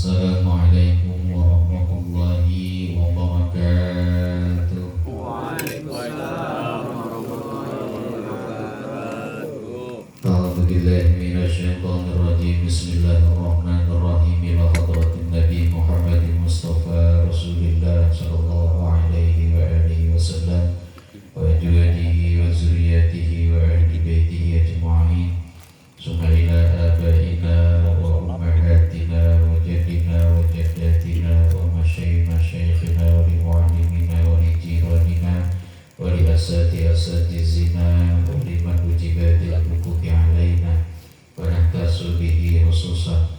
Assalamualaikum warahmatullahi wabarakatuh. Waalaikumsalam warahmatullahi wabarakatuh. A'udzu billahi minasyaitonir rajim. Bismillahirrahmanirrahim. Ila hadratin Nabi Muhammadin Mustafa Rasulillah sallallahu alaihi wa alihi wasallam wa azwajihi wa zurriyyatihi wa ahli baitihi ajma'in. Summa ila abaina wa ummahatina wa jaddina wa jaddatina wa masyayikhina wa li mu'allimina wa li jiranina wa li asatizina wa liman ujiba bil huquqi alaina wa nahtasu bihi khususan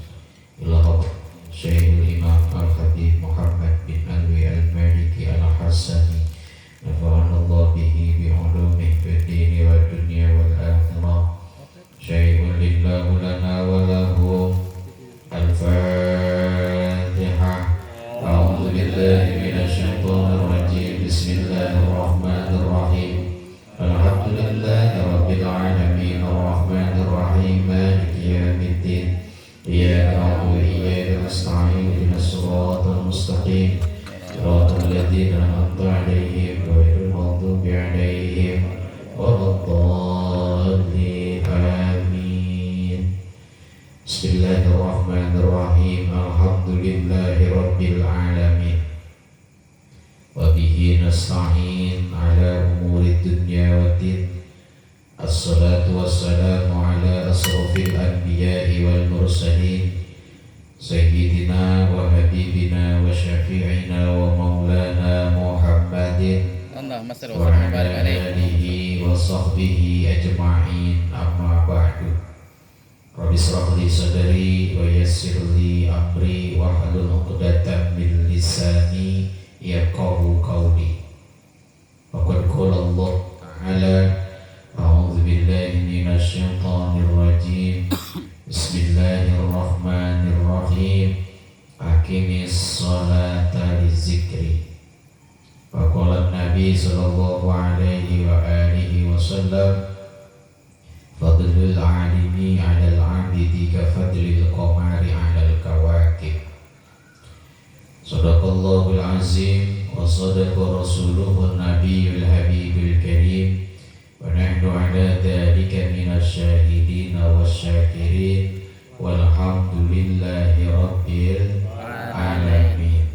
ila Syekhul Imam Al-Habib Muhammad bin Alwi Al-Maliki Al-Hasani nafa'anallahu bihi bi'ulumihi fid dini wa dunya wal akhirah. Syai'un lillahu lana wa lahu Al-Fatihah. A'udzu billahi minasyaitonir rajim. Bismillahirrahmanirrahim. Alhamdulillahi rabbil alamin arrahmanir rahim maliki yaumiddin. Iyyaka na'budu wa iyyaka nasta'in ihdinas siratal mustaqim siratal ladzina an'amta 'alaihim ghairil maghdubi 'alaihim waladdallin. Amin. Bismillahirrahmanirrahim. Alhamdulillahi rabbil alamin. Wa bihi nasta'in ala umuri dunya waddin. Assalatu wassalamu ala asrafil anbiya'i wal mursalin Sayyidina wa habibina wa syafi'ina wa maulana Muhammadin wa ala alihi wa sahbihi ajma'in. Amma ba'du. Rabbi shrah li sadri wa yassir li amri wa hlul 'uqdatam min lisani yafqahu qawli. Faqad qala Allah ta'ala a'udzu billahi minasy syaithanir rajim. Bismillahirrahmanirrahim. Aqimis sholata lizikri. Faqala Nabi sallallahu alaihi wa alihi wasallam fadlul alimi 'alal 'abidi ka fadlil qamari 'alal kawakib. Shadaqallahul azim wa shadaqa rasuluhun nabiyyul habibul karim wa nahnu 'ala dzalika minasyahidin wasyakirin walhamdulillahi rabbil alamin.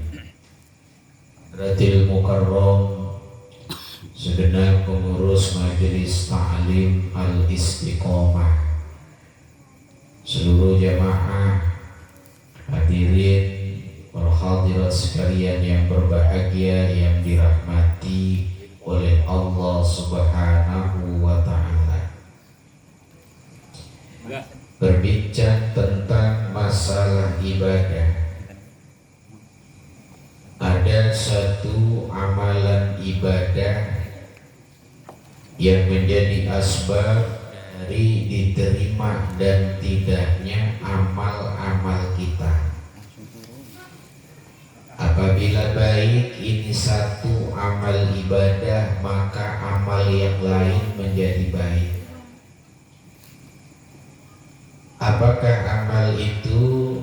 Hadratil Mukarram, segenap pengurus Majelis Ta'lim Al-Istiqomah, seluruh jamaah, hadirin wal hadirat sekalian yang berbahagia, yang dirahmati oleh Allah Subhanahu wa ta'ala. Berbincang tentang masalah ibadah, ada satu amalan ibadah yang menjadi asbab dari diterima dan tidaknya amal-amal kita. Apabila baik ini satu amal ibadah, maka amal yang lain menjadi baik. Apakah amal itu?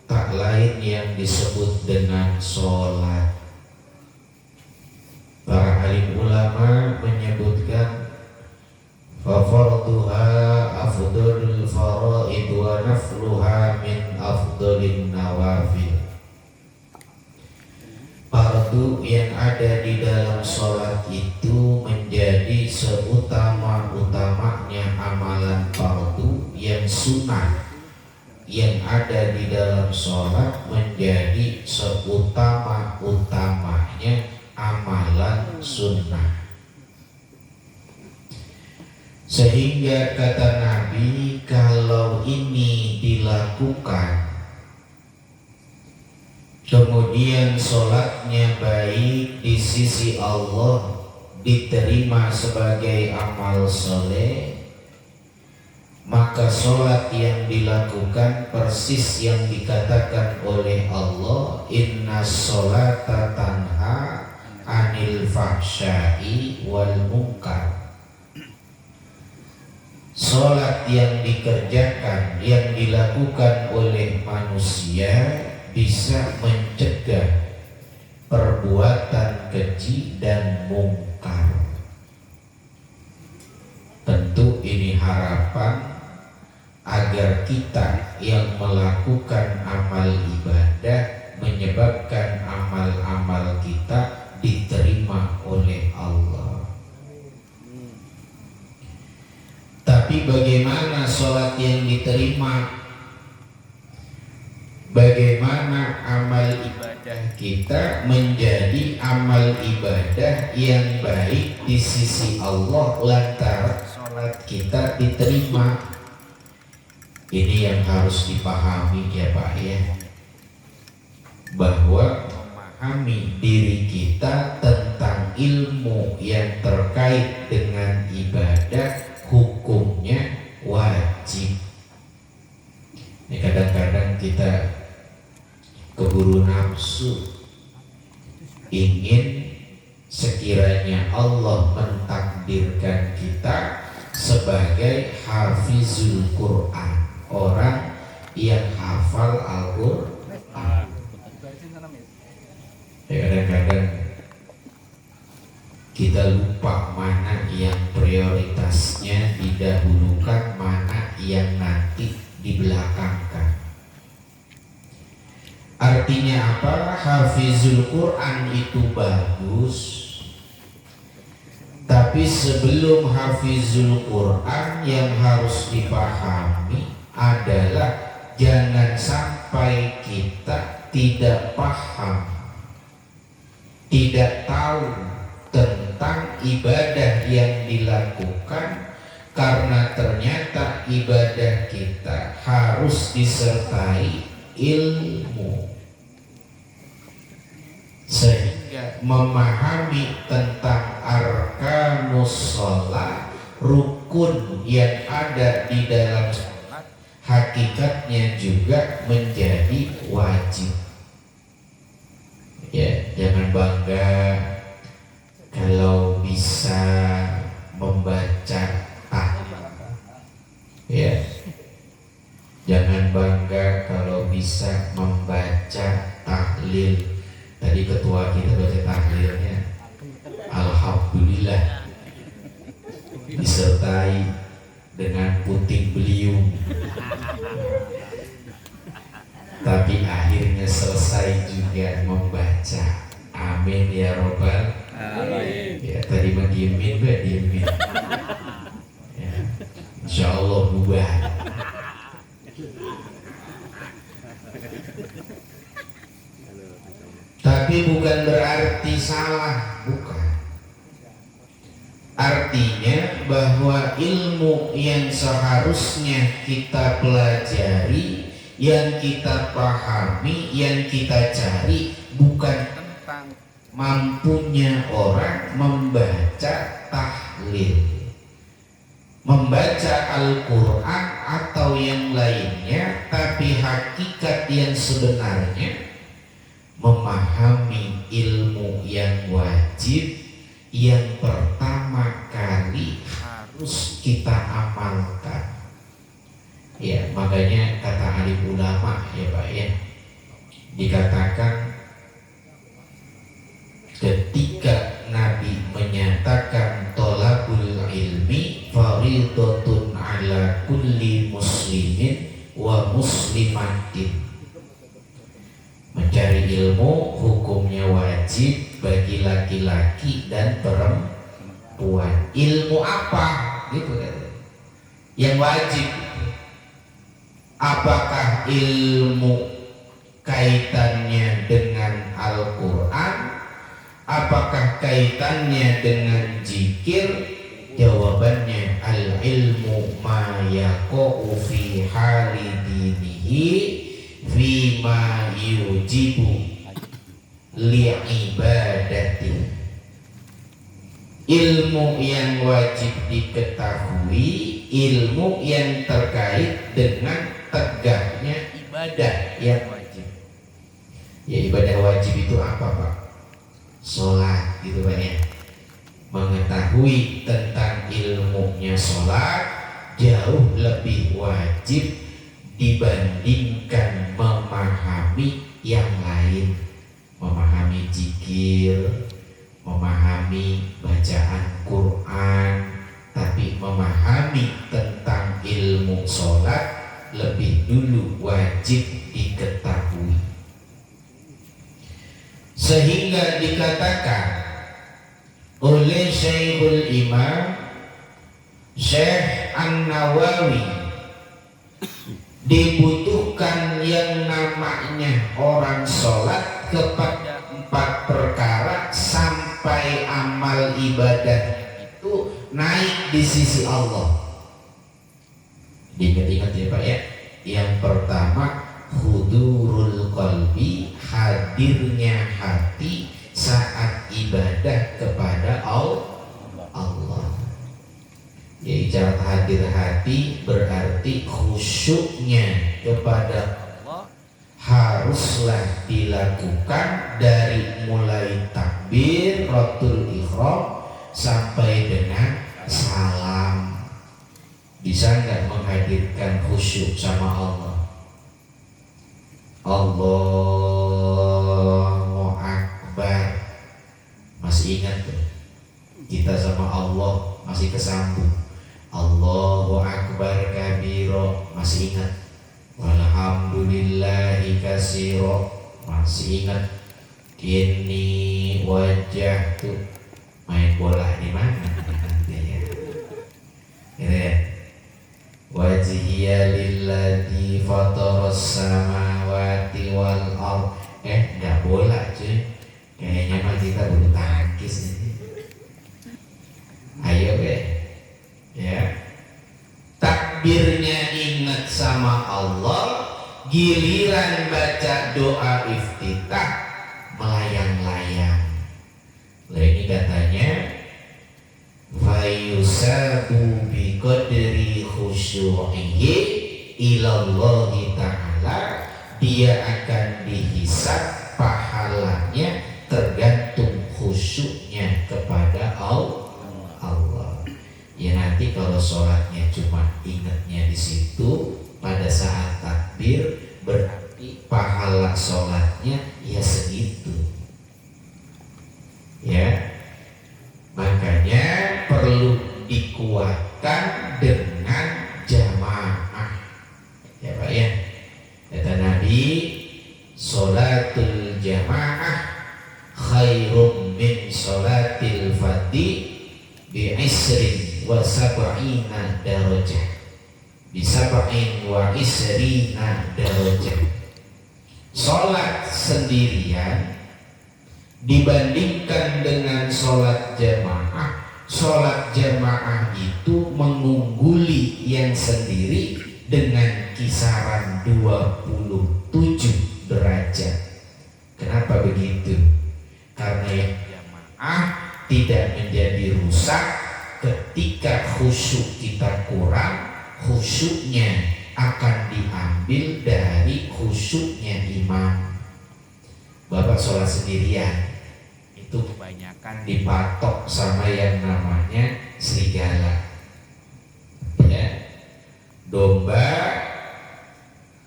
Tak lain yang disebut dengan sholat. Para alim ulama menyebutkan fafarduha afdalul faraid wa nafluha min afdalin nawafil. Fardu yang ada di dalam sholat itu menjadi seutama-utamanya amalan fardu, yang sunnah yang ada di dalam sholat menjadi seutama-utamanya amalan sunnah. Sehingga kata Nabi, kalau ini dilakukan kemudian sholatnya baik di sisi Allah, diterima sebagai amal soleh, maka sholat yang dilakukan persis yang dikatakan oleh Allah, inna sholata tanha anil fahsyai wal munkar. Sholat yang dikerjakan, yang dilakukan oleh manusia bisa mencegah perbuatan keji dan mungkar. Tentu ini harapan agar kita yang melakukan amal ibadah menyebabkan amal-amal kita diterima oleh Allah. Tapi bagaimana sholat yang diterima? Bagaimana amal ibadah kita menjadi amal ibadah yang baik di sisi Allah lantaran sholat kita diterima? Ini yang harus dipahami ya Pak ya, bahwa memahami diri kita tentang ilmu yang terkait dengan ibadah hukumnya wajib. Ini kadang-kadang kita keburu nafsu, ingin sekiranya Allah mentakdirkan kita sebagai hafizul Quran, orang yang hafal Al-Quran. Kadang-kadang kita lupa mana yang prioritasnya didahulukan, mana yang nanti dibelakangkan. Artinya apa? Hafizul Quran itu bagus, tapi sebelum hafizul Quran yang harus dipahami adalah jangan sampai kita tidak paham, tidak tahu tentang ibadah yang dilakukan, karena ternyata ibadah kita harus disertai ilmu. Sehingga memahami tentang arkanus sholat, rukun yang ada di dalam sholat, hakikatnya juga menjadi wajib. Ya, jangan bangga kalau bisa membaca tahlil. Ya, jangan bangga kalau bisa membaca tahlil. Tadi ketua kita baca tahlilnya, alhamdulillah, disertai dengan puting beliung. Tapi akhirnya selesai juga membaca. Amin ya robbal alamin. Ya, tadi mah diemin, diemin. Ya, insya Allah bubar. Tapi bukan berarti salah, bukan. Artinya bahwa ilmu yang seharusnya kita pelajari, yang kita pahami, yang kita cari bukan tentang mampunya orang membaca tahlil, membaca Al-Quran atau yang lainnya, tapi hakikat yang sebenarnya memahami ilmu yang wajib yang pertama kali harus kita amalkan. Ya, makanya kata alim ulama ya Pak ya, dikatakan ketika Nabi menyatakan tolabul ilmi faridatun ala kulli muslimin wa muslimatin, mencari ilmu hukumnya wajib bagi laki-laki dan perempuan. Ilmu apa? Gitu kan? Yang wajib. Apakah ilmu kaitannya dengan Al-Quran? Apakah kaitannya dengan zikir? Jawabannya al-ilmu ma yaqa'u fi hali dinihi fima yujibu li'ibadati. Ilmu yang wajib diketahui, ilmu yang terkait dengan tegaknya ibadah yang wajib. Ya, ibadah wajib itu apa Pak? Sholat gitu Pak ya. Mengetahui tentang ilmunya sholat jauh lebih wajib dibandingkan memahami yang lain, memahami zikir, memahami bacaan Quran, tapi memahami tentang ilmu sholat lebih dulu wajib diketahui. Sehingga dikatakan oleh Syekhul Imam Syekh An-Nawawi, dibutuhkan yang namanya orang sholat kepada 4 perkara sampai amal ibadahnya itu naik di sisi Allah. Diingat-ingat ya Pak ya. Yang pertama, hudurul qalbi, hadirnya hati saat ibadah kepada Allah. Ya, ibarat hadir hati berarti khusyuknya kepada Allah haruslah dilakukan dari mulai takbiratul ihram sampai dengan salam. Bisa nggak menghadirkan khusyuk sama Allah? Allahu Akbar. Masih ingat tuh? Kita sama Allah masih kesambung. Allahu Akbar kabiro, masih ingat? Walhamdulillahi katsiro, masih ingat? Inni wajjahtu, main bola di mana nanti ya? Gitu ya. Wajhiya lilladzi fataras samawati wal ard. Enggak bola cuy. Kayaknya mah kita bulu tangkis ini. Ayo ya. Takbirnya ingat sama Allah, giliran baca doa iftitah melayang-layang. Lah ini katanya fayusabu bi qadri khusyu'ihi ilallahi ta'ala, dia akan dihisab pahalanya tergantung khusyuknya kepada Allah. Ya nanti kalau sholatnya cuma ingatnya di situ pada saat takbir, berarti pahala sholatnya ya segitu. Ya, makanya perlu dikuatkan dengan jamaah. Ya Pak ya. Kata Nabi, sholatul jamaah khairum min sholatil fadhi bi isrin wa sab'ina darajah. Bi sab'in wa isrina darajah. Sholat sendirian dibandingkan dengan sholat jamaah, sholat jamaah itu mengungguli yang sendiri dengan kisaran 27 derajat. Kenapa begitu? Karena yang jamaah tidak menjadi rusak ketika khusyuk kita kurang, khusyuknya akan diambil dari khusyuknya imam. Bapak sholat sendirian itu kebanyakan dipatok sama yang namanya serigala, ya, domba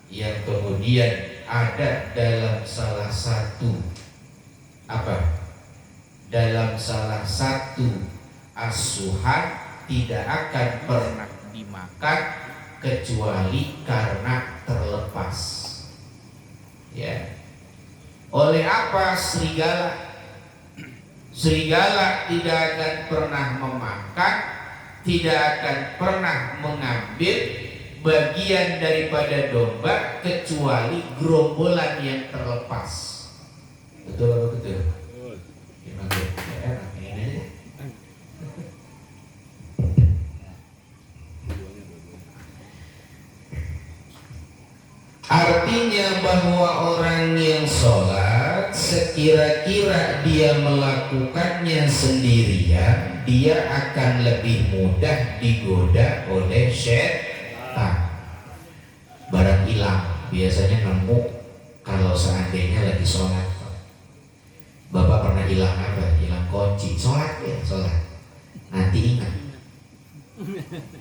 yang kemudian ada dalam salah satu dalam salah satu asuhan tidak akan pernah dimakan kecuali karena terlepas. Ya. Oleh apa serigala? Serigala tidak akan pernah memakan, tidak akan pernah mengambil bagian daripada domba kecuali gerombolan yang terlepas. Betul atau betul? Betul. Artinya bahwa orang yang sholat sekira-kira dia melakukannya sendirian, dia akan lebih mudah digoda oleh syaitan. Barang hilang biasanya nemu kalau seandainya lagi sholat. Bapak pernah hilang apa? Hilang kunci. Sholat ya, sholat. Nanti ingat.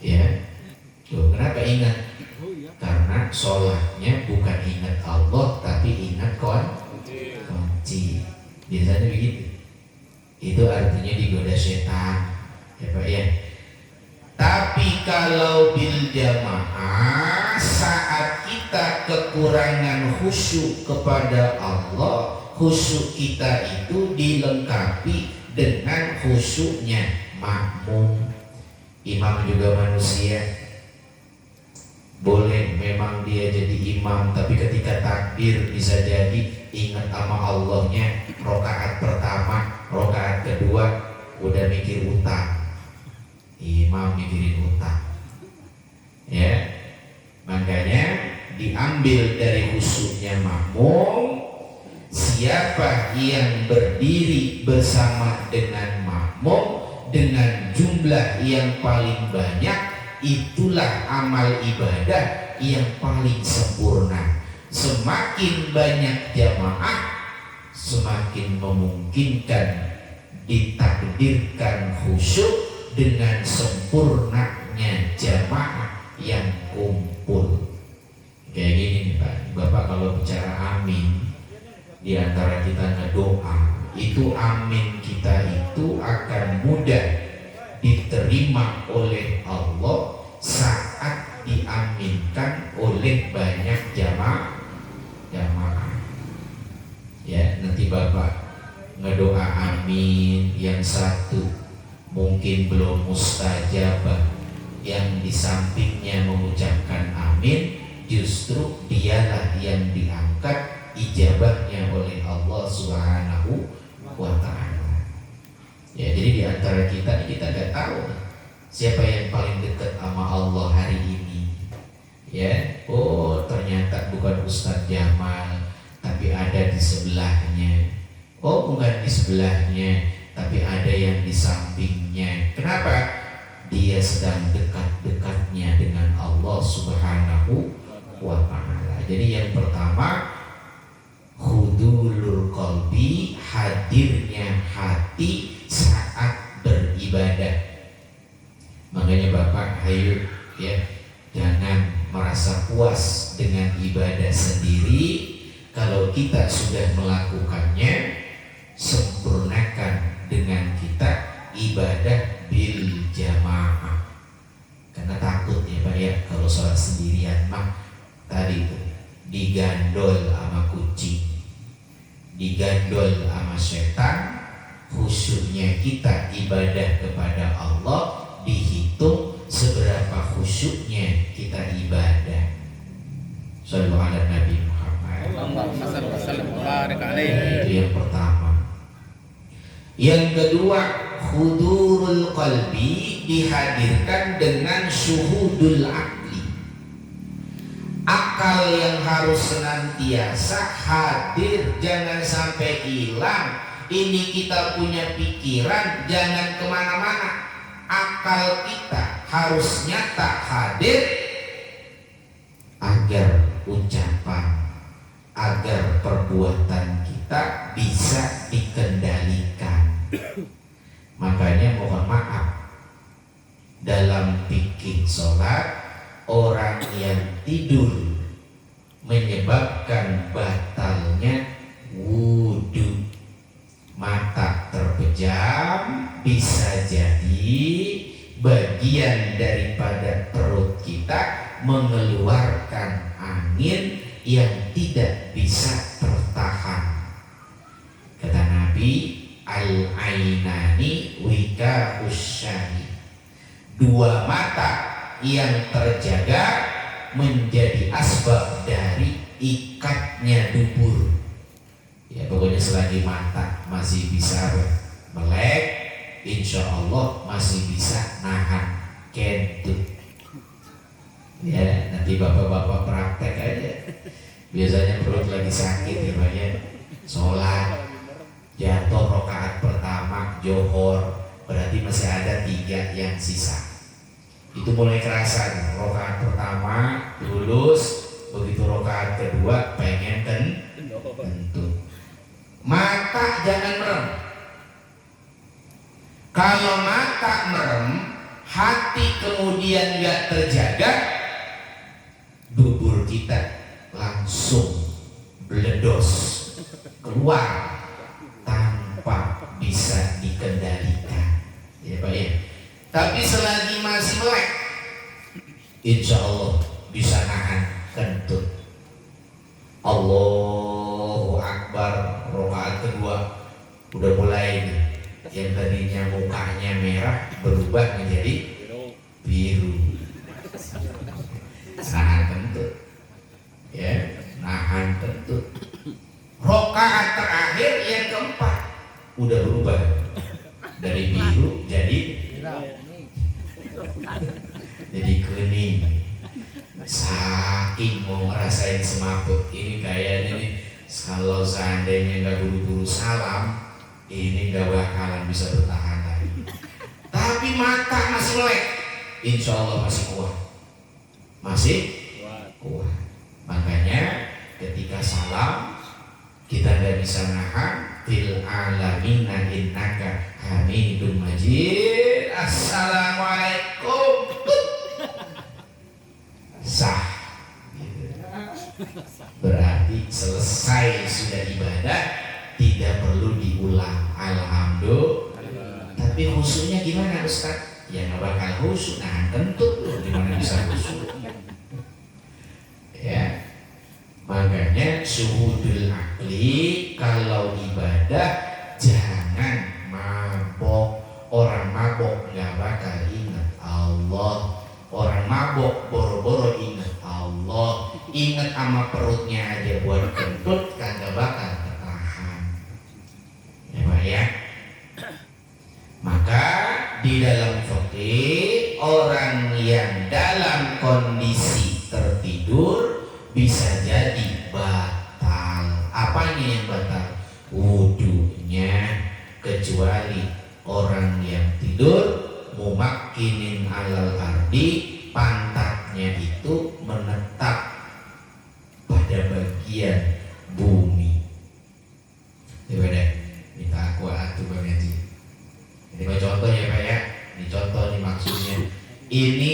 Ya. Tuh, kenapa ingat? Karena sholatnya bukan ingat Allah tapi ingat kunci. Biasanya begitu. Itu artinya digoda setan, ya Pak ya. Tapi kalau bil jamaah, saat kita kekurangan khusyuk kepada Allah, khusyuk kita itu dilengkapi dengan khusyuknya makmum. Imam juga manusia. Boleh memang dia jadi imam, tapi ketika takbir bisa jadi ingat sama Allahnya. Rokaat pertama, rokaat kedua udah mikir utang. Imam mikirin utang. Ya, makanya diambil dari khusyuknya makmum. Siapa yang berdiri bersama dengan makmum dengan jumlah yang paling banyak, itulah amal ibadah yang paling sempurna. Semakin banyak jamaah, semakin memungkinkan ditakdirkan khusyuk dengan sempurnanya jamaah yang kumpul. Kayak gini nih Pak, Bapak kalau bicara amin, di antara kita ngedoa, itu amin kita itu akan mudah diterima oleh Allah saat diaminkan oleh banyak jamaah. Ya, nanti Bapak ngedoa amin, yang satu mungkin belum mustajabah, yang di sampingnya mengucapkan amin, justru dialah yang diangkat ijabahnya oleh Allah Subhanahu wa ta'ala. Ya, jadi di antara kita nggak tahu siapa yang paling dekat sama Allah hari ini. Ya, oh ternyata bukan Ustadz Jamal, tapi ada di sebelahnya. Oh, bukan di sebelahnya, tapi ada yang di sampingnya. Kenapa? Dia sedang dekat-dekatnya dengan Allah Subhanahu wa ta'ala. Jadi yang pertama, hudulul qalbi, hadirnya hati saat beribadah. Makanya Bapak hayu ya, jangan merasa puas dengan ibadah sendiri. Kalau kita sudah melakukannya, sempurnakan dengan kita ibadah bil jamaah. Karena takut ya Pak ya, kalau sholat sendirian mah tadi itu digandol sama kucing, digandol sama setan. Khusyuknya kita ibadah kepada Allah dihitung seberapa khusyuknya kita ibadah. Shallallahu ala Nabi Muhammad. Itu yang pertama. Yang kedua, hudurul qalbi, dihadirkan dengan syuhudul akli. Akal yang harus senantiasa hadir, jangan sampai hilang. Ini kita punya pikiran, jangan kemana-mana. Akal kita harus nyata hadir, agar ucapan, agar perbuatan kita bisa dikendalikan. Makanya mohon maaf, dalam fikih sholat, orang yang tidur menyebabkan batalnya wudu. Mata terpejam, bisa jadi bagian daripada perut kita mengeluarkan angin yang tidak bisa tertahan. Kata Nabi, al-ainani wika usyari, dua mata yang terjaga menjadi asbab dari ikatnya dubur. Ya pokoknya selagi mata masih bisa melek, insya Allah masih bisa nahan kentut. Ya nanti bapak-bapak praktek aja. Biasanya perut lagi sakit ya Pak ya, sholat jatuh rokaat pertama johor, berarti masih ada 3 yang sisa. Itu mulai kerasa nih, rokaat pertama lulus, begitu rokaat kedua pengen kentut. Mata jangan merem. Kalau mata merem, hati kemudian gak terjaga, keluar tanpa bisa dikendalikan, ya Pak ya. Tapi selagi masih melek, insya Allah bisa nahan kentut. Allahu Akbar, rakaat kedua udah mulai nih. Yang tadinya mukanya merah berubah menjadi biru. Nahan kentut, ya, nahan kentut. Rakaat terakhir yang keempat udah berubah dari biru jadi kuning. Saking mau ngerasain semaput ini, kayaknya nih kalau seandainya nggak buru-buru salam ini nggak bakalan bisa bertahan lagi. Tapi mata masih melek, insya Allah masih kuat, masih kuat. Makanya ketika salam kita nggak bisa nahan. Fil alamina innaka hamidum majid. Assalamualaikum. Sah. Berarti selesai sudah ibadah, tidak perlu diulang. Alhamdulillah. Tapi khusyuknya gimana Ustaz? Ya nggak bakal khusyuk, nahan kentut loh, gimana bisa khusyuk? Ya, makanya syuhudul akli kalau ibadah jangan mabok. Orang mabok nggak bakal ingat Allah. Orang mabok boro-boro ingat Allah. Ingat sama perutnya aja buat kentut kagak bakal tertahan, ya Pak ya. Maka di dalam fikih, orang yang dalam kondisi tertidur bisa jadi batal. Apanya yang batal? Wudunya. Kecuali orang yang tidur mumakkinin alal ardi, pantatnya itu menetap pada bagian bumi. Coba deh, minta aku atuh Bang Haji. Ini contoh ya Pak ya. Ini contoh nih maksudnya. Ini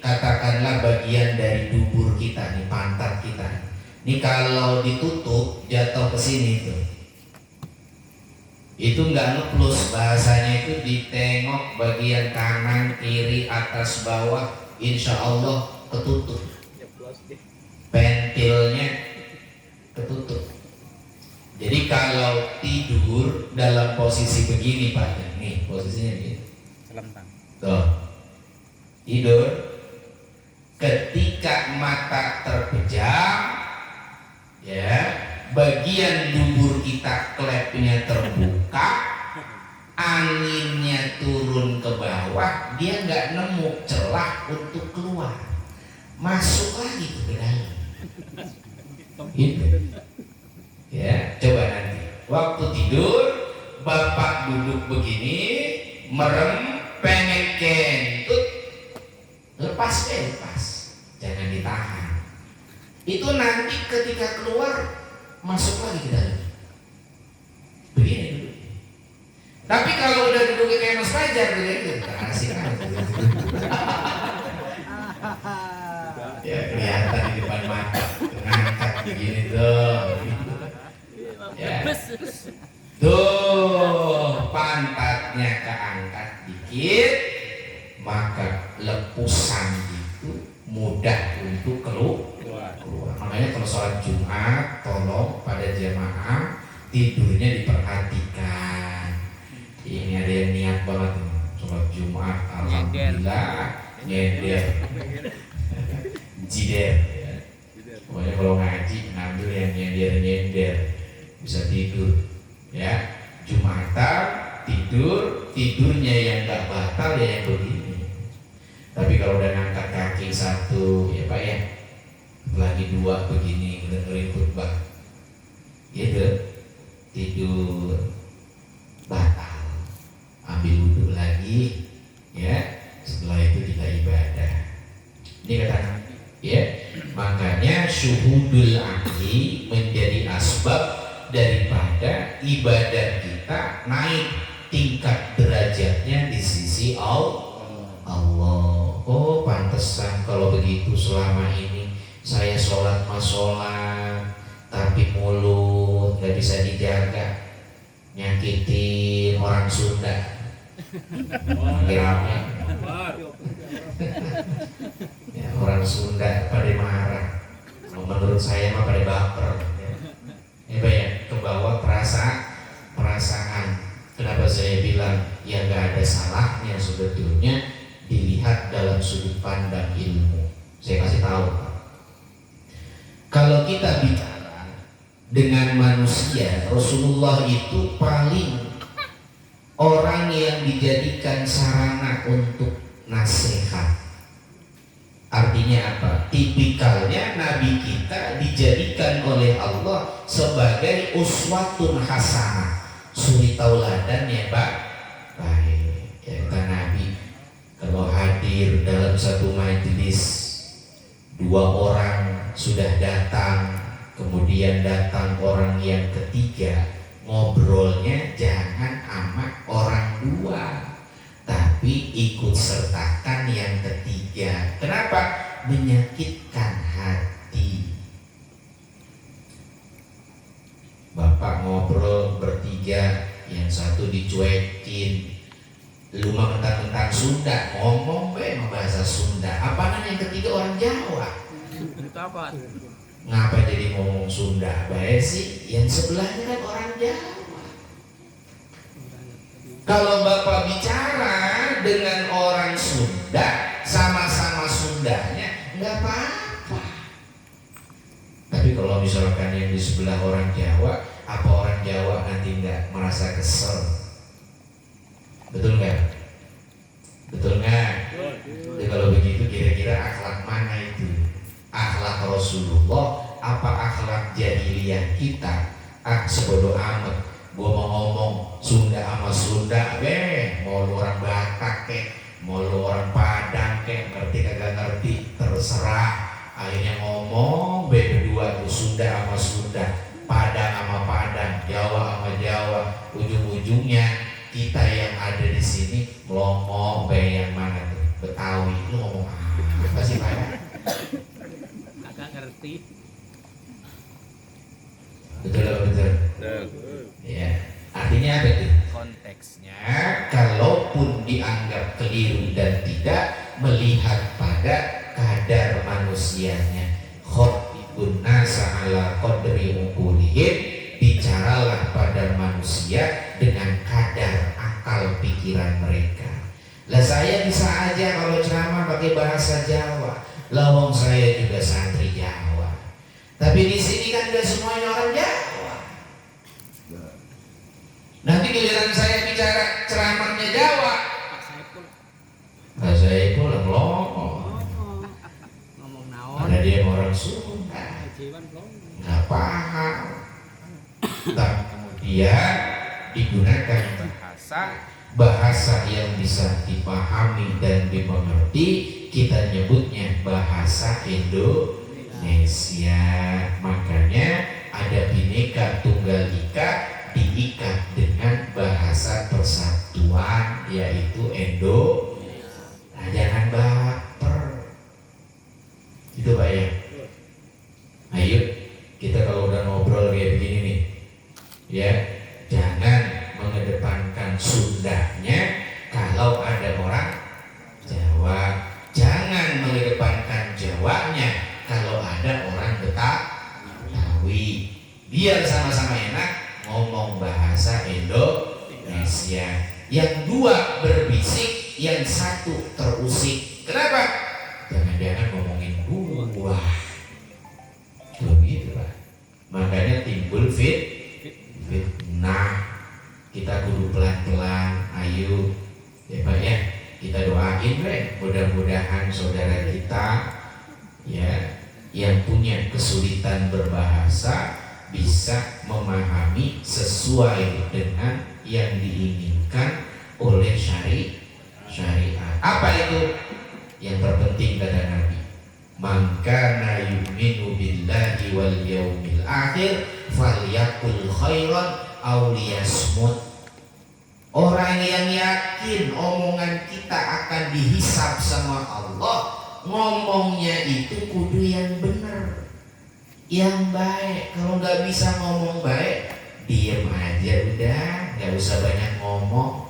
katakanlah bagian dari dubur kita nih, pantat kita. Ini kalau ditutup jatuh ke sini tuh. Itu nggak ngeplus, bahasanya itu ditengok bagian kanan, kiri, atas, bawah, insya Allah ketutup. Pentilnya ketutup. Jadi kalau tidur dalam posisi begini Pak, nih posisinya begini. Tuh, tidur. Ketika mata terpejam, ya, bagian dubur kita klepnya terbuka, anginnya turun ke bawah, dia nggak nemu celah untuk keluar, masuk lagi ke dalam. Gitu. Ya, coba nanti waktu tidur Bapak duduk begini, merem, pengen kentut, lepas, jangan ditahan. Itu nanti ketika keluar masuk lagi ke dalam. Begini duduk. Tapi kalau udah duduk kayak Mas Fajar begini, asik aja. Ya kelihatan di depan mata, ngangkat begini tuh. Ya. Tuh pantatnya keangkat dikit, maka lepusan itu mudah untuk keluar. Makanya kalau sholat Jumat, tolong pada jamaah tidurnya diperhatikan. Ini ada yang niat banget nih, sholat Jumat, alhamdulillah, nyender, jider. Pokoknya kalau ngaji ngambil yang nyender, bisa tidur. Ya, Jumatan tidurnya yang nggak batal ya yang begini. Tapi kalau udah ngangkat kaki satu, ya Pak ya, lagi dua begini dengerin khutbah, gitu, tidur batal. Ambil wudhu lagi, ya. Setelah itu kita ibadah. Ini kata, ya. Makanya syuhudul akli menjadi asbab daripada ibadah kita naik tingkat derajatnya di sisi Allah. Oh pantesan kalau begitu selama ini saya sholat, tapi mulut nggak bisa dijaga, nyakitin orang Sunda. Rame. Ya, orang Sunda pada marah. Menurut saya mah pada baper. Ya, ya ke bawah perasaan. Kenapa saya bilang ya nggak ada salahnya sebetulnya dilihat dalam sudut pandang ilmu. Saya kasih tahu, kalau kita bicara dengan manusia, Rasulullah itu paling orang yang dijadikan sarana untuk nasihat. Artinya apa? Tipikalnya Nabi kita dijadikan oleh Allah sebagai uswatun hasanah, suri tauladan ya Pak. Baik, ya kata Nabi, kalau hadir dalam satu majelis, dua orang sudah datang, kemudian datang orang yang ketiga, ngobrolnya jangan sama orang dua, tapi ikut sertakan yang ketiga. Kenapa? Menyakitkan hati. Bapak ngobrol bertiga, yang satu dicuekin, lu mah mentang-mentang Sunda, ngomong bahasa Sunda. Apaan yang ketiga orang Jawa? Ngapa jadi ngomong Sunda? Baik sih, yang sebelahnya kan orang Jawa. Kalau Bapak bicara dengan orang Sunda, sama-sama Sundanya, nggak apa-apa. Tapi kalau misalkan yang di sebelah orang Jawa, apa orang Jawa nanti nggak merasa kesel? Betul nggak? Betul nggak? Jadi kalau begitu kira-kira akhlak mana itu? Akhlak Rasulullah apa akhlak jahiliyah kita? Sebodoh amat, gua mau ngomong Sunda sama Sunda, mau lu orang Batak mau lu orang Padang ngerti kagak ngerti terserah. Akhirnya ngomong berdua tuh, Sunda sama Sunda, Padang sama Padang, Jawa sama Jawa. Ujung-ujungnya kita yang ada di sini ngomong yang mana tuh? Betawi. Lu ngomong apa sih Pak? Agak ngerti. Betul. Ya, artinya apa itu? Konteksnya, kalaupun dianggap keliru dan tidak melihat pada kadar manusianya, khotibun nasa ala qadri uqulihim, bicaralah pada manusia dengan kadar akal pikiran mereka. Lah saya bisa aja kalau ceramah pakai bahasa Jawa, lawang saya juga santri Jawa. Tapi di sini kan gak semuanya orang Jawa. Nanti giliran saya bicara ceramahnya Jawa, Pak Saiful ngomong naon. Ada dia orang Sunda, nggak paham. Dan kemudian digunakan bahasa yang bisa dipahami dan dimengerti, kita nyebutnya bahasa Indonesia. Makanya ada Bhinneka Tunggal Ika diikat dengan bahasa persatuan, yaitu Indo. Nah, jangan baper. Itu Pak ya. Ayo kita kalau udah ngobrol kayak begini nih, ya jangan mengedepankan Sundanya. Kalau ada orang Jawa, jangan mengedepankan Jawanya. Kalau ada orang Betawi, biar sama-sama enak ngomong bahasa Indonesia. Yang dua berbisik, yang satu terusik. Kenapa? Jangan-jangan ngomongin gua. Begitu Pak. Makanya timbul fitnah. Kita kudu pelan-pelan. Ayo ya Pak ya, kita doain mudah-mudahan saudara kita ya yang punya kesulitan berbahasa bisa memahami sesuai dengan yang diinginkan oleh syariat. Apa itu? Yang terpenting kata Nabi, man kana yu'minu billahi wal yaumil akhir falyakul khairan aw liyasmut. Orang yang yakin omongan kita akan dihisab sama Allah, ngomongnya itu kudu yang benar. yang baik. Kalau nggak bisa ngomong baik, diem aja udah, nggak usah banyak ngomong.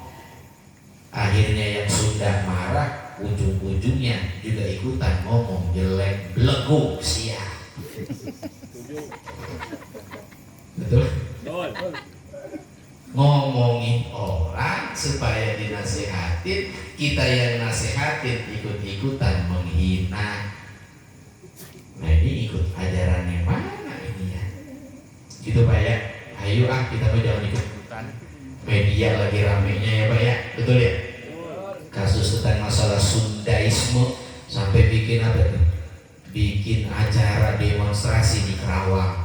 Akhirnya yang sudah marah, ujung-ujungnya juga ikutan ngomong jelek, belegu, siap. Betul? Ngomongin orang supaya dinasehatin, kita yang nasehatin ikut-ikutan menghina. Nah ini ikut ajaran yang mana ini ya? Gitu Pak ya. Ayo kita jangan ikut-ikutan. Media lagi ramenya ya Pak ya. Betul ya? Kasus tentang masalah Sundaisme sampai bikin apa tuh? Bikin acara demonstrasi di Kerawang.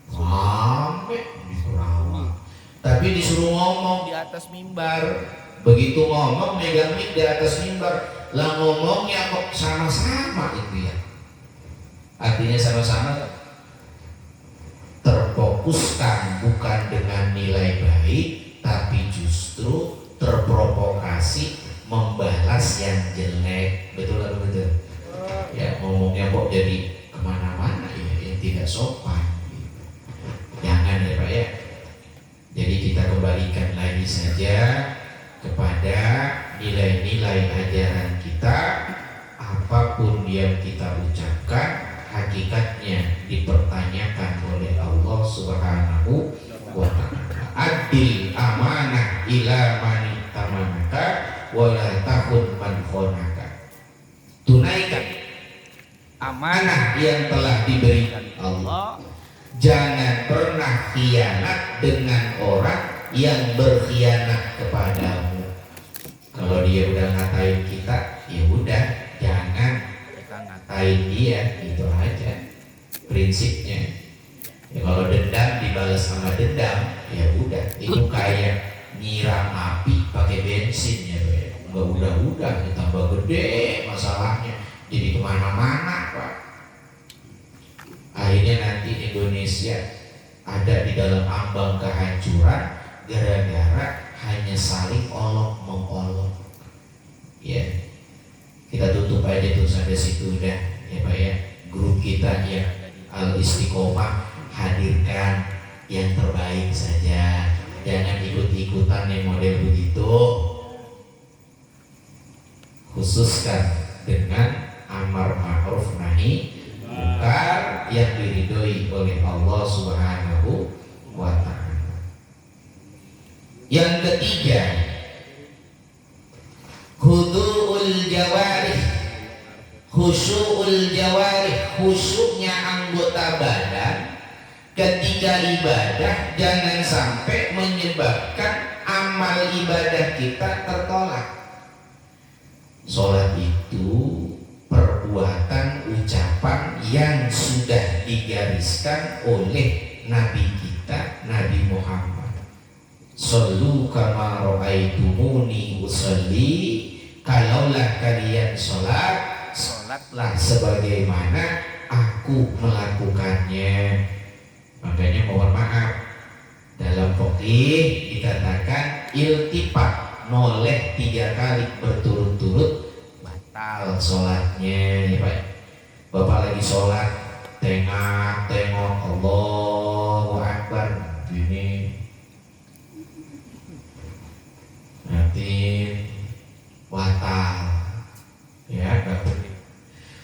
Sampai di Kerawang. Tapi disuruh ngomong di atas mimbar. Begitu ngomong megang mic di atas mimbar, lah ngomongnya kok sama-sama itu ya. Artinya sama-sama terfokuskan bukan dengan nilai baik, tapi justru terprovokasi membalas yang jelek. Betul atau betul? Ya ngomongnya kok jadi kemana-mana ya, yang tidak sopan. Jangan ya Pak ya. Jadi kita kembalikan lagi saja kepada nilai-nilai ajaran kita. Apapun yang kita ucapkan, hakikatnya dipertanyakan oleh Allah Subhanahu wa ta'ala. Adil amanah ila mani tamanaka wa la tahun man khonaka. Tunaikan amanah yang telah diberikan Allah. Jangan pernah khianat dengan orang yang berkhianat kepadamu. Kalau dia udah ngatain kita, ya udah jangan kita ngatain dia, itu aja prinsipnya. Ya, kalau dendam dibalas sama dendam, ya udah itu kayak nyiram api pakai bensin ya, nggak udah tambah gede masalahnya, jadi kemana-mana Pak. Akhirnya nanti Indonesia ada di dalam ambang kehancuran gara-gara hanya saling olok mengolok. Ya, kita tutup aja tuh sampai situ udah ya Pak ya. Grup kita yang Al Istiqomah hadirkan yang terbaik saja. Jangan ikut-ikutan yang model begitu. Khususkan dengan amar ma'ruf nahi munkar yang diridhoi oleh Allah Subhanahu wa ta'ala. Yang ketiga, khudu'ul jawarih, khusyu'ul jawarih, khusyuknya anggota badan ketika ibadah jangan sampai menyebabkan amal ibadah kita tertolak. Sholat itu perbuatan ucapan yang sudah digariskan oleh Nabi kita, Nabi Muhammad. Shollu kama ra'aitumuni usolli. Kalaulah kalian sholat, sholatlah sebagaimana aku melakukannya. Makanya mohon maaf, dalam fikih dikatakan iltifat, noleh 3 kali berturut-turut batal sholatnya ya Pak. Bapak lagi sholat tengok Allahu Akbar ini nanti batal ya.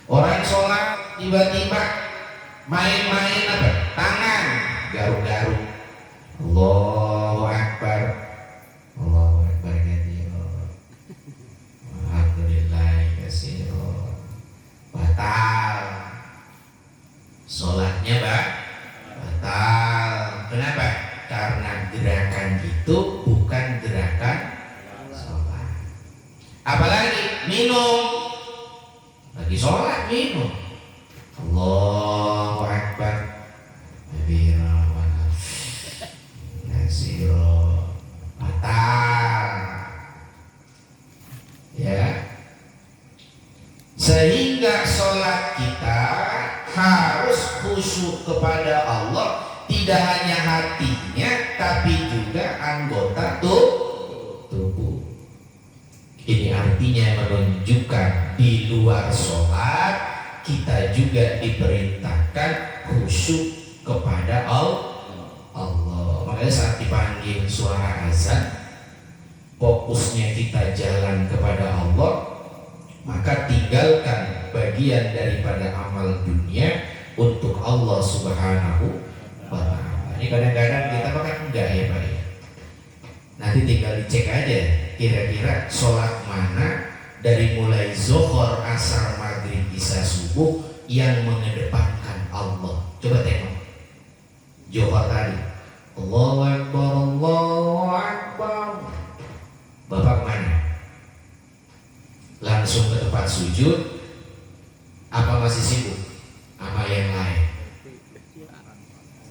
Orang sholat tiba-tiba main-main apa? Tangan garuk-garuk. Allahu Akbar, Allahu Akbar katsira, alhamdulillah katsira. Batal sholatnya Pak, batal. Kenapa? Karena gerakan itu bukan gerakan sholat. Apalagi minum, lagi sholat minum. Allahu Akbar kabira wa katsira, batal ya. Sehingga sholat kita harus khusyuk kepada Allah, tidak hanya hatinya tapi juga anggota tubuh. Ini artinya menunjukkan di luar sholat kita juga diperintahkan khusyuk kepada Allah. Makanya saat dipanggil suara azan, fokusnya kita jalan kepada Allah, maka tinggalkan bagian daripada amal dunia untuk Allah Subhanahu wa Ta'ala. Ini kadang-kadang kita makan enggak ya Pak ya. Nanti tinggal dicek aja kira-kira sholat mana dari mulai zuhur, asar, maghrib, isya, subuh yang mengedepankan Allah. Coba tengok zuhur tadi, Allahu Akbar, Allahu Akbar. Bapak mana? Langsung ke tempat sujud apa masih sibuk sama yang lain?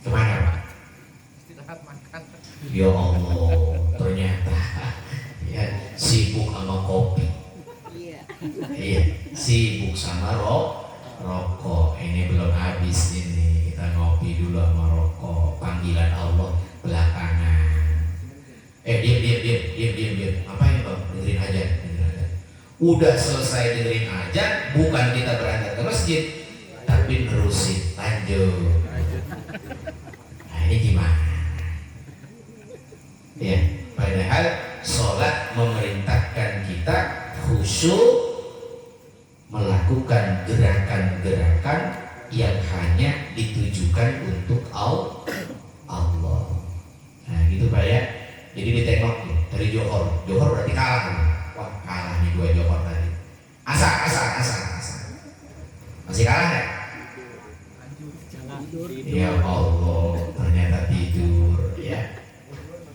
Kemana Pak? Ya Allah, ternyata ya sibuk sama kopi. Iya, sibuk sama rokok. Ini belum habis ini, kita ngopi dulu sama rokok. Panggilan Allah belakangan. Diam. Ngapain Bang? Dengerin aja. Udah selesai dengerin aja, bukan kita berangkat ke masjid, tapi nerusin lanjut. Nah ini gimana? Ya, padahal sholat memerintahkan kita khusyuk melakukan gerakan-gerakan yang hanya ditujukan untuk Allah. Nah gitu Pak ya. Jadi ditengok nih, dari Johor berarti kalah nih. Wah kalah nih 2 Johor tadi. Asar. Masih kalah nggak? Ya Allah, ternyata tidur ya.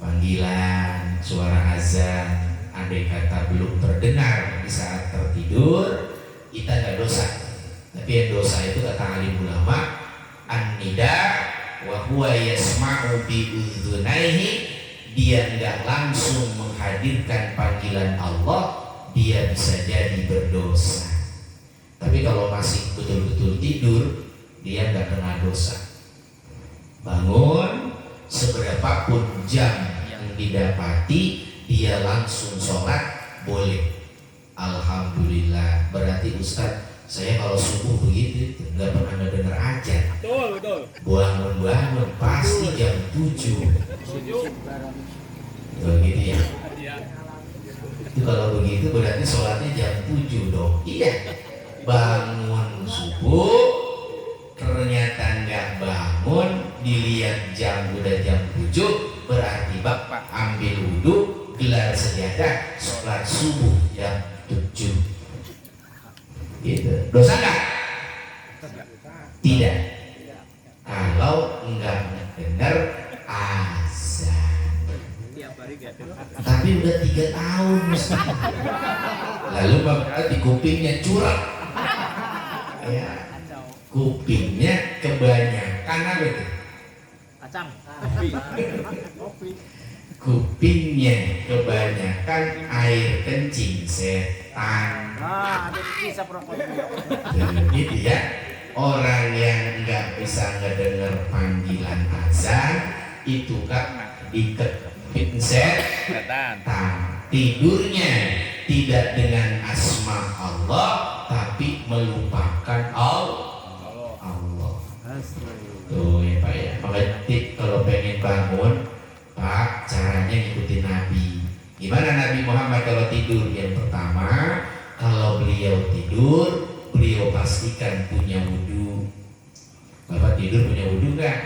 Panggilan suara azan andai kata belum terdengar di saat tertidur, kita nggak dosa. Tapi yang dosa itu kata alim ulama, an-nida wa huwa yasma'u bi udhunaihi, dia nggak langsung menghadirkan panggilan Allah, dia bisa jadi berdosa. Tapi kalau masih betul-betul tidur, dia nggak kena dosa. Bangun seberapapun jam yang didapati, dia langsung sholat boleh. Alhamdulillah. Berarti Ustaz, saya kalau subuh begitu nggak pernah dengar azan. Betul. Bangun pasti jam 7. Begitu ya. Itu kalau begitu berarti sholatnya jam 7 dong. Iya. Bangun subuh, ternyata nggak bangun, dilihat jam udah jam 7, berarti Bapak ambil wudhu, gelar sejadah, sholat subuh jam 7. Gitu. Dosa nggak? Tidak. Kalau nggak dengar azan. Tapi udah 3 tahun Ustaz. Lalu Bapak di kupingnya curang. Ya. Kupingnya kebanyakan apa itu? Kacang. Kupingnya kebanyakan air kencing setan. Ada kisah perokok. Gitu ya. Orang yang nggak bisa ngedenger panggilan azan itu kan dikepin setan. Tidurnya tidak dengan asma Allah, tapi melupakan Allah. Tuh ya Pak ya. Makanya kalau pengen bangun, Pak, caranya ngikutin Nabi. Gimana Nabi Muhammad kalau tidur? Yang pertama, kalau beliau tidur, beliau pastikan punya wudhu. Bapak tidur punya wudhu nggak?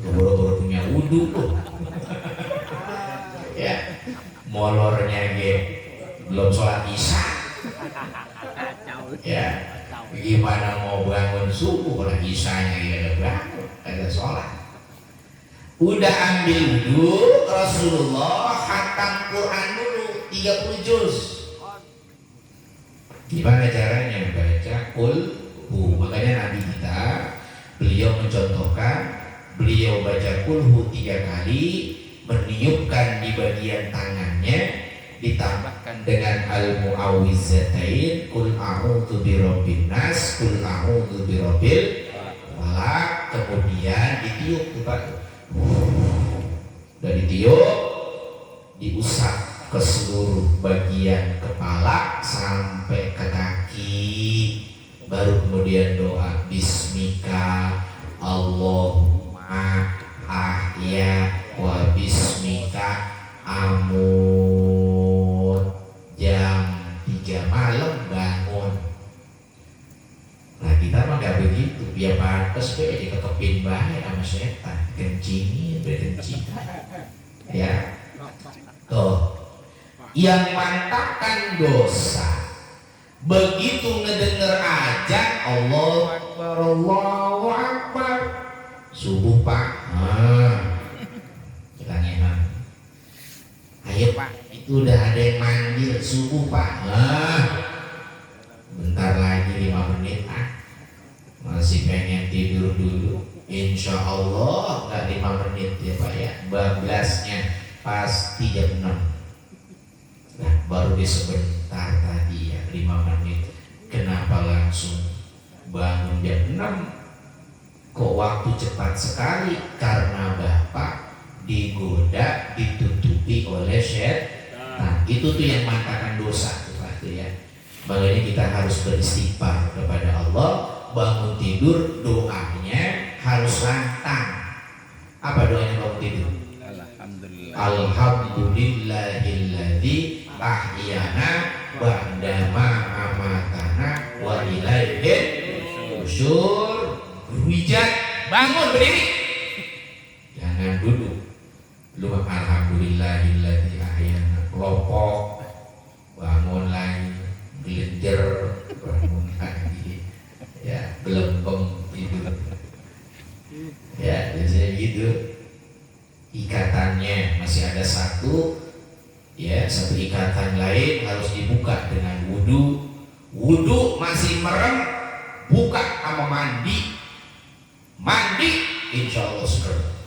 Boro-boro punya wudhu tuh. Ya, molornya belum sholat isya. Ya, gimana mau bangun subuh kalau isyanya ya bangun, ada sholat. Udah ambil wudhu, Rasulullah khatam Quran dulu 30 juz. Gimana caranya baca kulhu? Makanya Nabi kita, beliau mencontohkan, beliau baca kulhu 3 kali, meniupkan di bagian tangannya, ditambahkan dengan al-mu'awwidzatain, kul a'udzu birabbin nas, kul a'udzu birabbil falaq, kemudian ditiup tuh Pak. Udah ditiup, diusap ke seluruh bagian kepala sampai ke kaki, baru kemudian doa bismika Allahumma ahya wa bismika amut. Jam 3 malam bangun. Nah kita mah gak begitu, biar pantes be dikekepin bae sama setan, kencingin berkencing. Ya, tuh, yang mantapkan dosa, begitu ngedenger azan Allahu Akbar, Allahu Akbar, subuh Pak, kita ngeman, ayo Pak, itu udah ada yang manggil subuh Pak, bentar lagi 5 menit masih pengen tidur dulu. Insya Allah nggak 5 menit ya Pak ya, bablasnya pasti jam 6. Nah baru di sebentar tadi ya 5 menit, kenapa langsung bangun jam 6? Kok waktu cepat sekali? Karena Bapak digoda, ditutupi oleh setan. Itu tuh yang mengatakan dosa tuh Pak ya. Makanya kita harus beristighfar kepada Allah. Bangun tidur doanya harus lantang. Apa doanya bangun tidur? Alhamdulillahilladzi ahyana ba'dama amatana wa ilaihi nusyur. Wijat, bangun berdiri. Jangan duduk. Lu alhamdulillahilladzi ahyana, kelopok, bangun lagi, gelenjer, bangun lagi. Ya, belembem tidur. Ya, biasanya gitu. Ikatannya masih ada satu, ya, satu ikatan lain harus dibuka dengan wudu. Wudu masih merem, buka sama mandi. Mandi, insya Allah seger.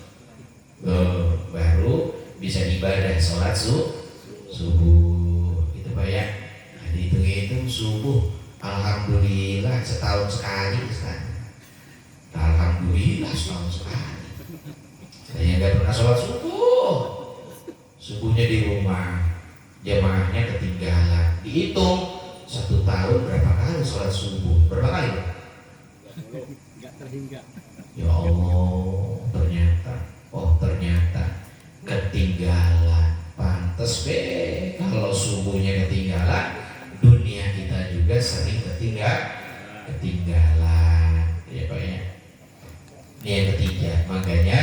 Baru bisa ibadah sholat subuh. Itu Pak ya. Nah, dihitung-hitung subuh. Alhamdulillah setahun sekali sekarang. Alhamdulillah setahun sekali. Saya nggak pernah sholat subuh. Subuhnya di rumah, jamaahnya ketinggalan. Dihitung 1 tahun berapa kali sholat subuh? Berapa kali? Nggak terhingga. Ya Allah, ternyata ketinggalan. Pantes be kalau subuhnya ketinggalan, dunia kita juga sering ketinggalan. Ya Pak ya. Ini yang ketiga, makanya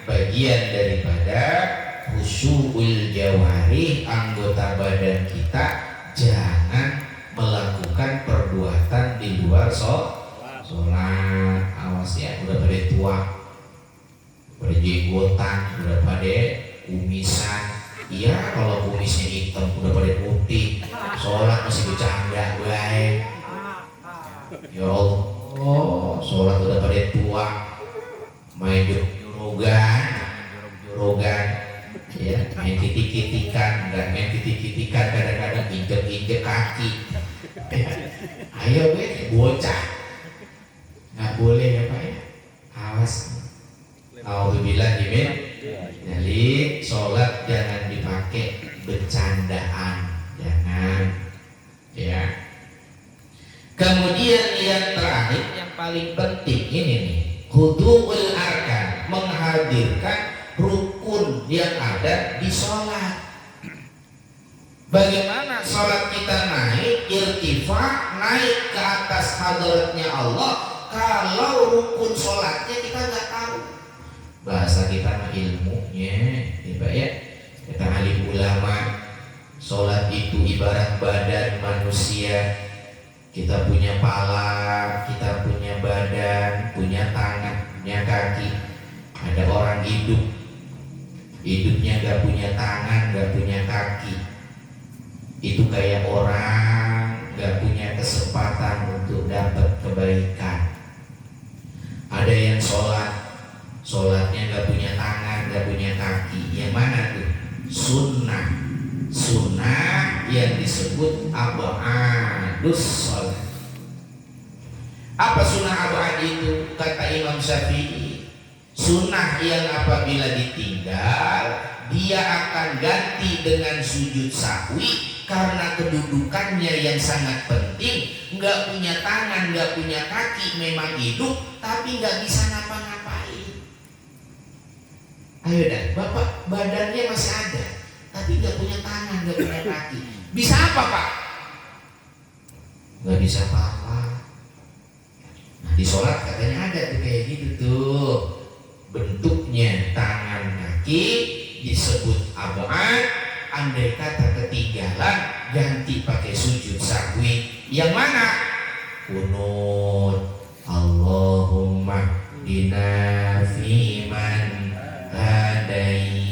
bagian daripada khusyu'ul jawari, anggota badan kita jangan melakukan perbuatan di luar sholat. Awas ya, udah pada tua, pada jenggotan, udah pada kumisan. Iya, kalau kumisnya hitam udah pada putih, sholat masih bercanda baik. Ya Allah, sholat udah pada tua, main jorogan, ya, main kitik-kitikan, nggak main kitik-kitikan, kadang-kadang injek-injek kaki. Ayo bocah, nggak boleh ya Pak ya, awas. Alhamdulillah jimin. Jadi sholat jangan dipakai bercandaan, jangan ya. Kemudian yang terakhir yang paling penting ini nih, khudu'ul arkan, menghadirkan rukun yang ada di sholat. Bagaimana sholat kita naik, irtifa, naik ke atas hadratnya Allah, kalau rukun sholatnya kita nggak tahu. Bahasa kita mah ilmunya, ya, kita alim ulama. Sholat itu ibarat badan manusia. Kita punya pala, kita punya badan, punya tangan, punya kaki. Ada orang hidup, hidupnya gak punya tangan, gak punya kaki. Itu kayak orang gak punya kesempatan untuk dapat kebaikan. Ada yang sholatnya gak punya tangan, gak punya kaki. Yang mana tuh? Sunnah yang disebut abadus sholat. Apa sunnah abad itu? Kata Imam Syafi'i, sunnah yang apabila ditinggal dia akan ganti dengan sujud sahwi karena kedudukannya yang sangat penting, nggak punya tangan, nggak punya kaki, memang hidup tapi nggak bisa ngapa-ngapain. Ayo dah, bapak badannya masih ada, tapi nggak punya tangan, nggak punya kaki. Bisa apa pak? Nggak bisa apa-apa. Nah, di sholat katanya ada tuh kayak gitu tuh, bentuknya tangan kaki disebut abad. Andai kata ketinggalan ganti pakai sujud sahwi. Yang mana? Kunut. Allahumma dina fiman hadait.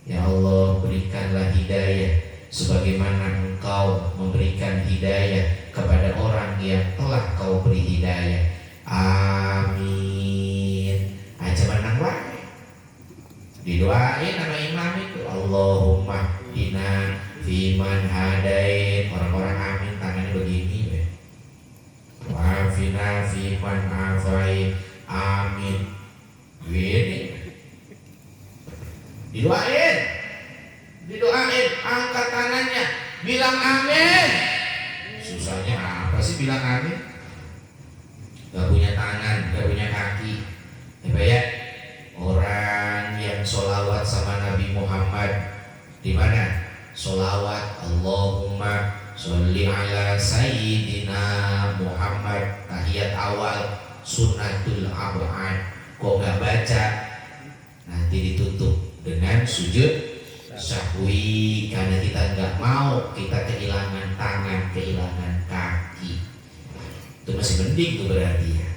Ya Allah, berikanlah hidayah sebagaimana Engkau memberikan hidayah kepada orang yang telah Kau beri hidayah. Amin. Aja menang wae. Didoain sama imam itu, Allahumma dina fiman hadait. Orang-orang amin tangannya begini ya. Wafina fiman afait. Amin. Gini. Didoain, angkat tangannya, bilang amin. Susahnya apa sih bilang amin? Gak punya tangan, gak punya kaki. Ya, orang yang sholawat sama Nabi Muhammad di mana? Sholawat Allahumma sholli ala sayyidina Muhammad, tahiyat awal sunnatul abad. Kok gak baca? Nanti ditutup dengan sujud sahwi, karena kita nggak mau kita kehilangan tangan, kehilangan kaki. Itu masih mending tuh berarti ya.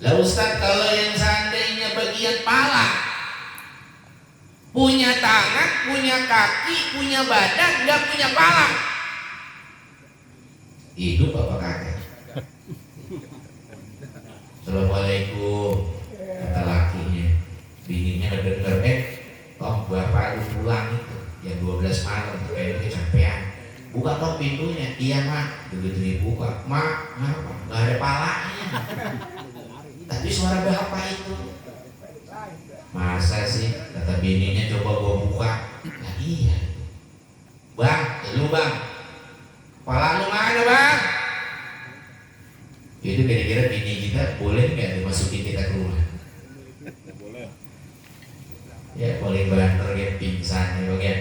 Lah Ustaz, kalau yang seandainya bagian pala, punya tangan, punya kaki, punya badan, nggak punya pala, hidup apa kagak? Assalamualaikum, kata lakinya. Bininya denger, Tom bapak lu pulang itu yang 12 malam kayaknya kecapean, buka dong pintunya. Iya mak. Begitu dibuka, mak ngapa? Gak ada palanya. Tapi suara bapak itu, masa sih? Kata bininya, coba gua buka. Nah iya, bang, lu bang, kepala lu mana bang? Itu kira-kira bini kita boleh nggak dimasukin kita ke rumah? Ya paling banter ya pingsan ya bang ya.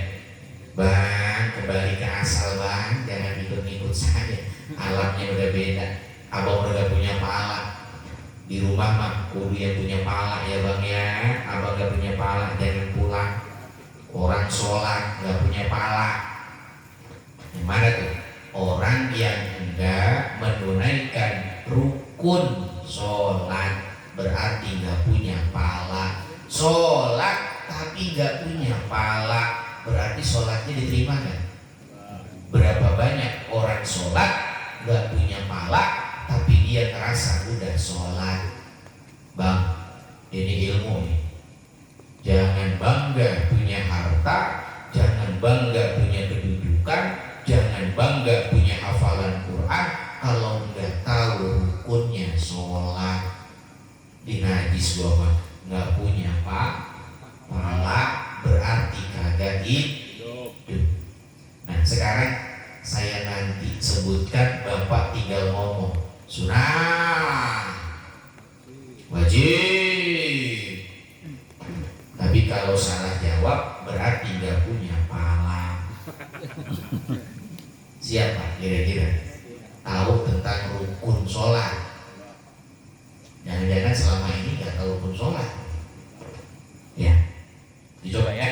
Bang, kembali ke asal bang, jangan ikut-ikut saya. Alatnya udah beda. Abang udah gak punya pala. Di rumah mah kudu yang punya pala ya bang ya. Abang gak punya pala, jangan pulang. Orang sholat gak punya pala. Yang mana tuh? Orang yang enggak menunaikan rukun sholat berarti gak punya pala. Sholat tapi nggak punya pala berarti sholatnya diterima kan? Berapa banyak orang sholat nggak punya pala tapi dia ngerasa udah sholat. Bang, ini ilmu nih. Jangan bangga punya harta, jangan bangga punya kedudukan, jangan bangga punya hafalan Quran kalau nggak tahu rukunnya sholat. Di najis gua mah nggak punya pala berarti kagak hidup. Nah sekarang saya nanti sebutkan, bapak tinggal ngomong sunah, wajib. Tapi kalau salah jawab berarti nggak punya pala. Siapa kira-kira tahu tentang rukun sholat? Jangan-jangan selama ini nggak tahu rukun sholat. Ya, dicoba ya.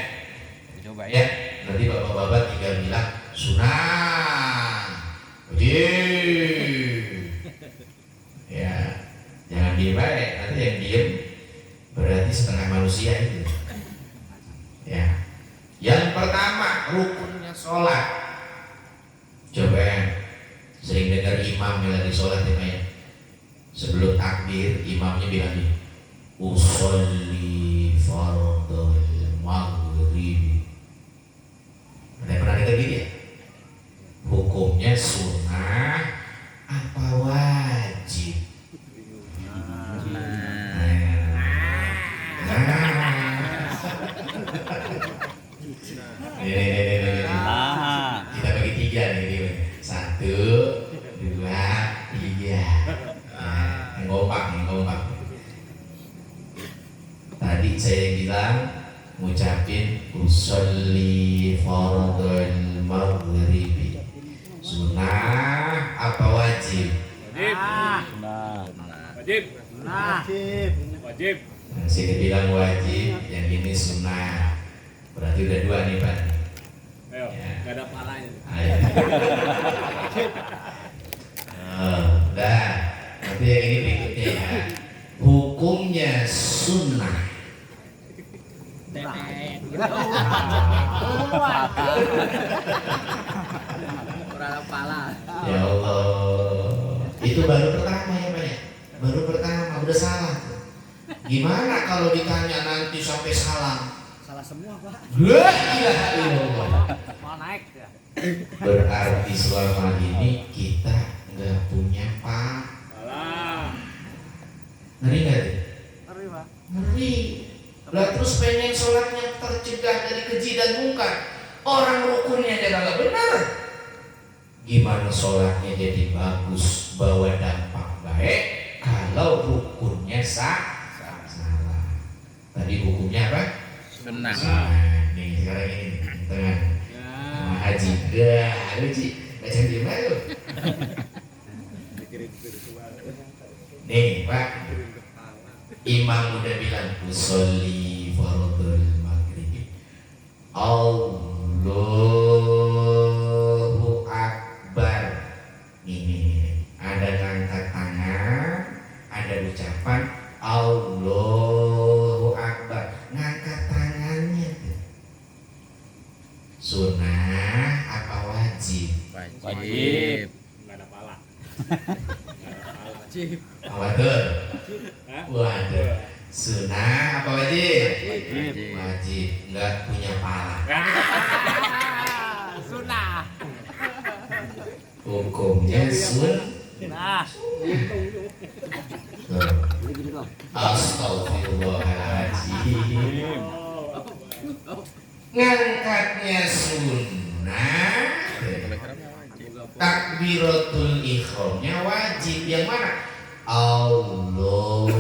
Nanti bapak-bapak tinggal bilang sunah, wajib. Ya, jangan diem aja. Nanti yang diem berarti setengah manusia itu. Ya, yang pertama rukunnya sholat. Coba ya, sering dengar imam yang lagi sholat ya. Sebelum takbir imamnya bilang nih, usolli fardhu maghrib. Ada pernah dengar gitu ya? Hukumnya sunnah apa wajib? Kita bagi tiga nih. 1, ngompak. Tadi saya bilang ngucapin usolli fardhal maghribi. Sunnah apa wajib? Wajib. Sini bilang wajib, yang ini sunnah. Berarti udah dua nih Pak. Ayo, Ya. nggak ada palanya. Ayo. Dah, nanti yang ini berikutnya ya. Hukumnya sunnah. Orang pala. Ya Allah, itu baru pertama ya Pak ya? Baru pertama, udah salah. Gimana kalau ditanya nanti sampai salah? Salah semua, Pak. La ilaha illallah. Mau naik ya? Berarti selama ini kita nggak punya pak. Salah. Ngeri nggak deh? Ngeri, Pak. Ngeri. Lah terus pengen sholatnya tercegah dari keji dan mungkar. Orang rukunnya aja nggak benar. Gimana sholatnya jadi bagus, bawa dampak baik kalau rukunnya salah. Tadi hukumnya apa? Sunnah. Nah, nih sekarang ini tengah. Ya. Haji, dah, Haji, macam gimana lu? Nih Pak, Imam udah bilang usolli fardhul maghrib. Allahu Akbar. Nih, ada ngangkat tangan, ada ucapan Allahu Akbar. Ngangkat tangannya tuh. Sunnah apa wajib? Wajib. Nggak ada pala. Wajib. Waduh. Sunnah apa wajib? Wajib. Wajib. Nggak punya pala. Sunnah. Hukumnya Nah. Astagfirullahaladzim. Ngangkatnya sunnah. Takbiratul ikhramnya wajib. Yang mana? Allahu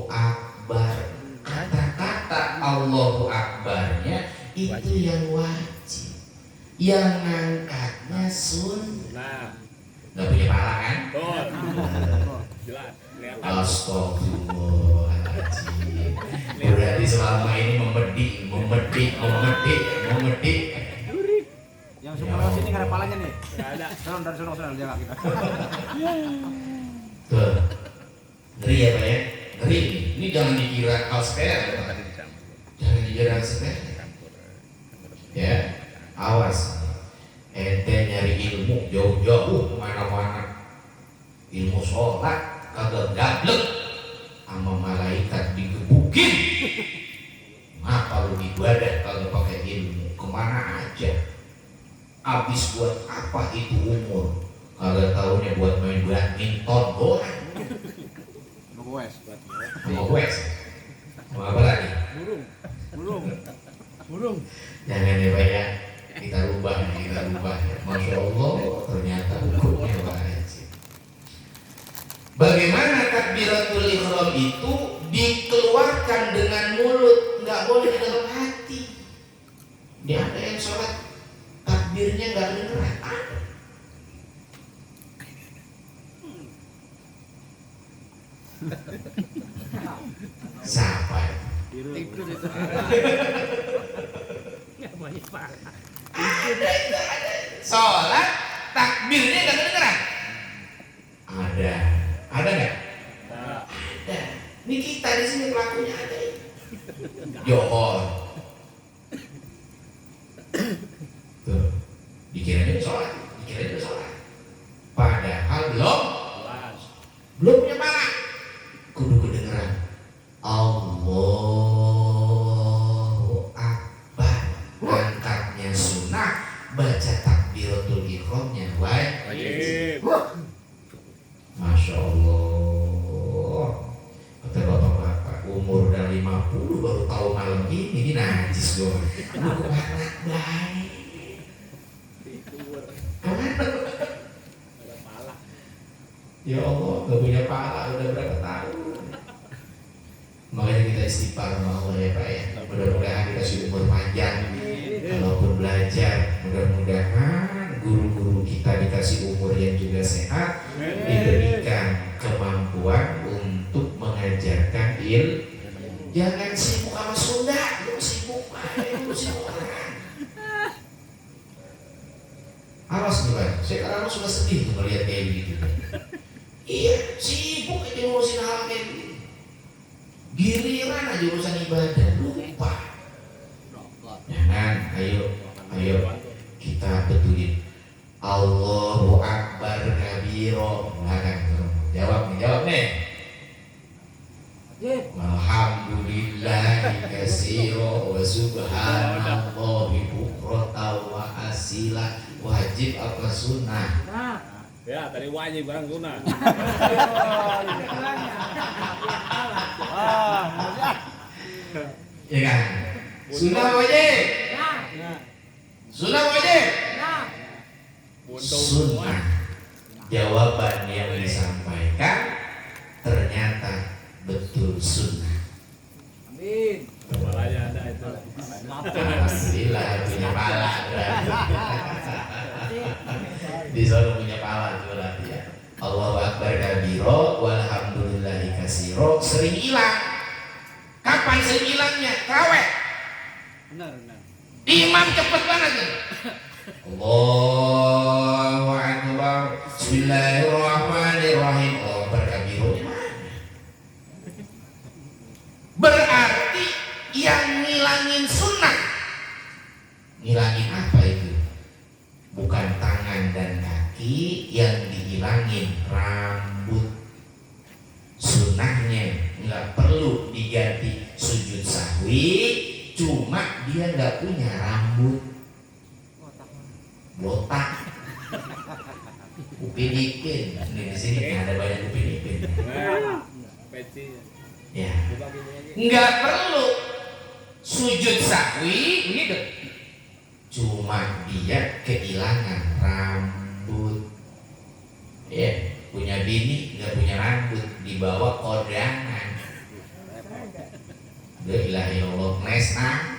Akbar. Kata-kata Allahu Akbarnya itu yang wajib. Yang ngangkatnya sunnah. Nggak punya pala kan? Betul. Jelas. Kelihatan. Astagfirullahaladzim. Berarti selama ini memedik. Yang sebelah sini nggak ada palanya nih. Nggak ada. Sono dari sono jaga kita. Tuh. Ngeri ya Pak ya? Ngeri nih. Ini jangan dikira hal sepele Pak. Jangan dikira hal sepele. Ya, awas. Ente nyari ilmu jauh-jauh kemana-mana. Ilmu sholat kagak gablek sama malaikat digebukin. Ngapa lu ibadah kalau pakai ilmu? Kemana aja? Abis buat apa itu umur? Kagak taunya buat main badminton doang. Nunggu wes. Sama gue sih. Mau apa lagi? Burung. Jangan ya Pak ya. Kita rubah. Masya Allah, ternyata hukumnya wajib. Bagaimana takbiratul ihram itu dikeluarkan dengan mulut, nggak boleh di dalam hati. Dia ada yang sholat takbirnya nggak kedengeran. Siapa? Ikut itu. Nggak banyak Pak. Ada. Sholat takbirnya nggak kedengeran. Ada nggak? Ada. Ini kita di sini pelakunya ada. Johor. Tuh, dikiranya sholat. Padahal belum punya pala. Kudu kedengeran. Allahu Akbar. Angkatnya sunnah. Baca takbiratul ihramnya wajib. Masya Allah. Kata bapak-bapak umur udah 50 baru tahu malam ini najis gue. Aku anak baik. Kemana? Ada pala. Ya Allah, nggak punya pahala udah berapa tahun. Makanya kita istighfar sama Allah ya Pak ya. Mudah-mudahan dikasih umur panjang. Kalaupun belajar, mudah-mudahan guru-guru kita dikasih umur yang juga sehat, diberikan kemampuan untuk mengajarkan ilmu. Jangan sibuk sama Sunda, lu sibuk orang. Awas nih Pak, sekarang lu sudah sedih tuh melihat kayak gitu. Iya, sibuk aja ngurusin hal kayak gitu. Giliran aja urusan ibadah, lupa. Jangan, ayo kita betulin. Allahu Akbar kabiro. Jawab nih. Alhamdulillahi katsiro wa subhanallahi bukratan wa asila. Wajib apa sunnah? Ya, tadi wajib barang sunnah. Ya kan? Sunnah wajib. Sunnah wajib. Sunnah. Jawaban yang disampaikan ternyata betul sunnah. Amin. Kepalanya ada itu. Alhamdulillah punya pala di sana punya pala berarti ya. Allahu Akbar kabiro walhamdulillahi katsiro. Sering hilang. Kapan sering hilangnya? Tarawih. Benar. Imam cepet banget nih. Allahu Akbar. Bismillahirrahmanirrahim. Allahu Akbar kabiro. Berarti yang ngilangin sunnah. Ngilangin apa itu? Bukan tangan dan kaki, yang dihilangin rambut. Sunnahnya nggak perlu diganti sujud sahwi, cuma dia nggak punya rambut. Botak. Upin Ipin. Di sini ada banyak Upin Ipin. Peci. Ya. Nggak perlu sujud sahwi begitu. Cuma dia kehilangan rambut. Ya, punya bini nggak punya rambut, dibawa kondangan. La ilaha illallah, nesna.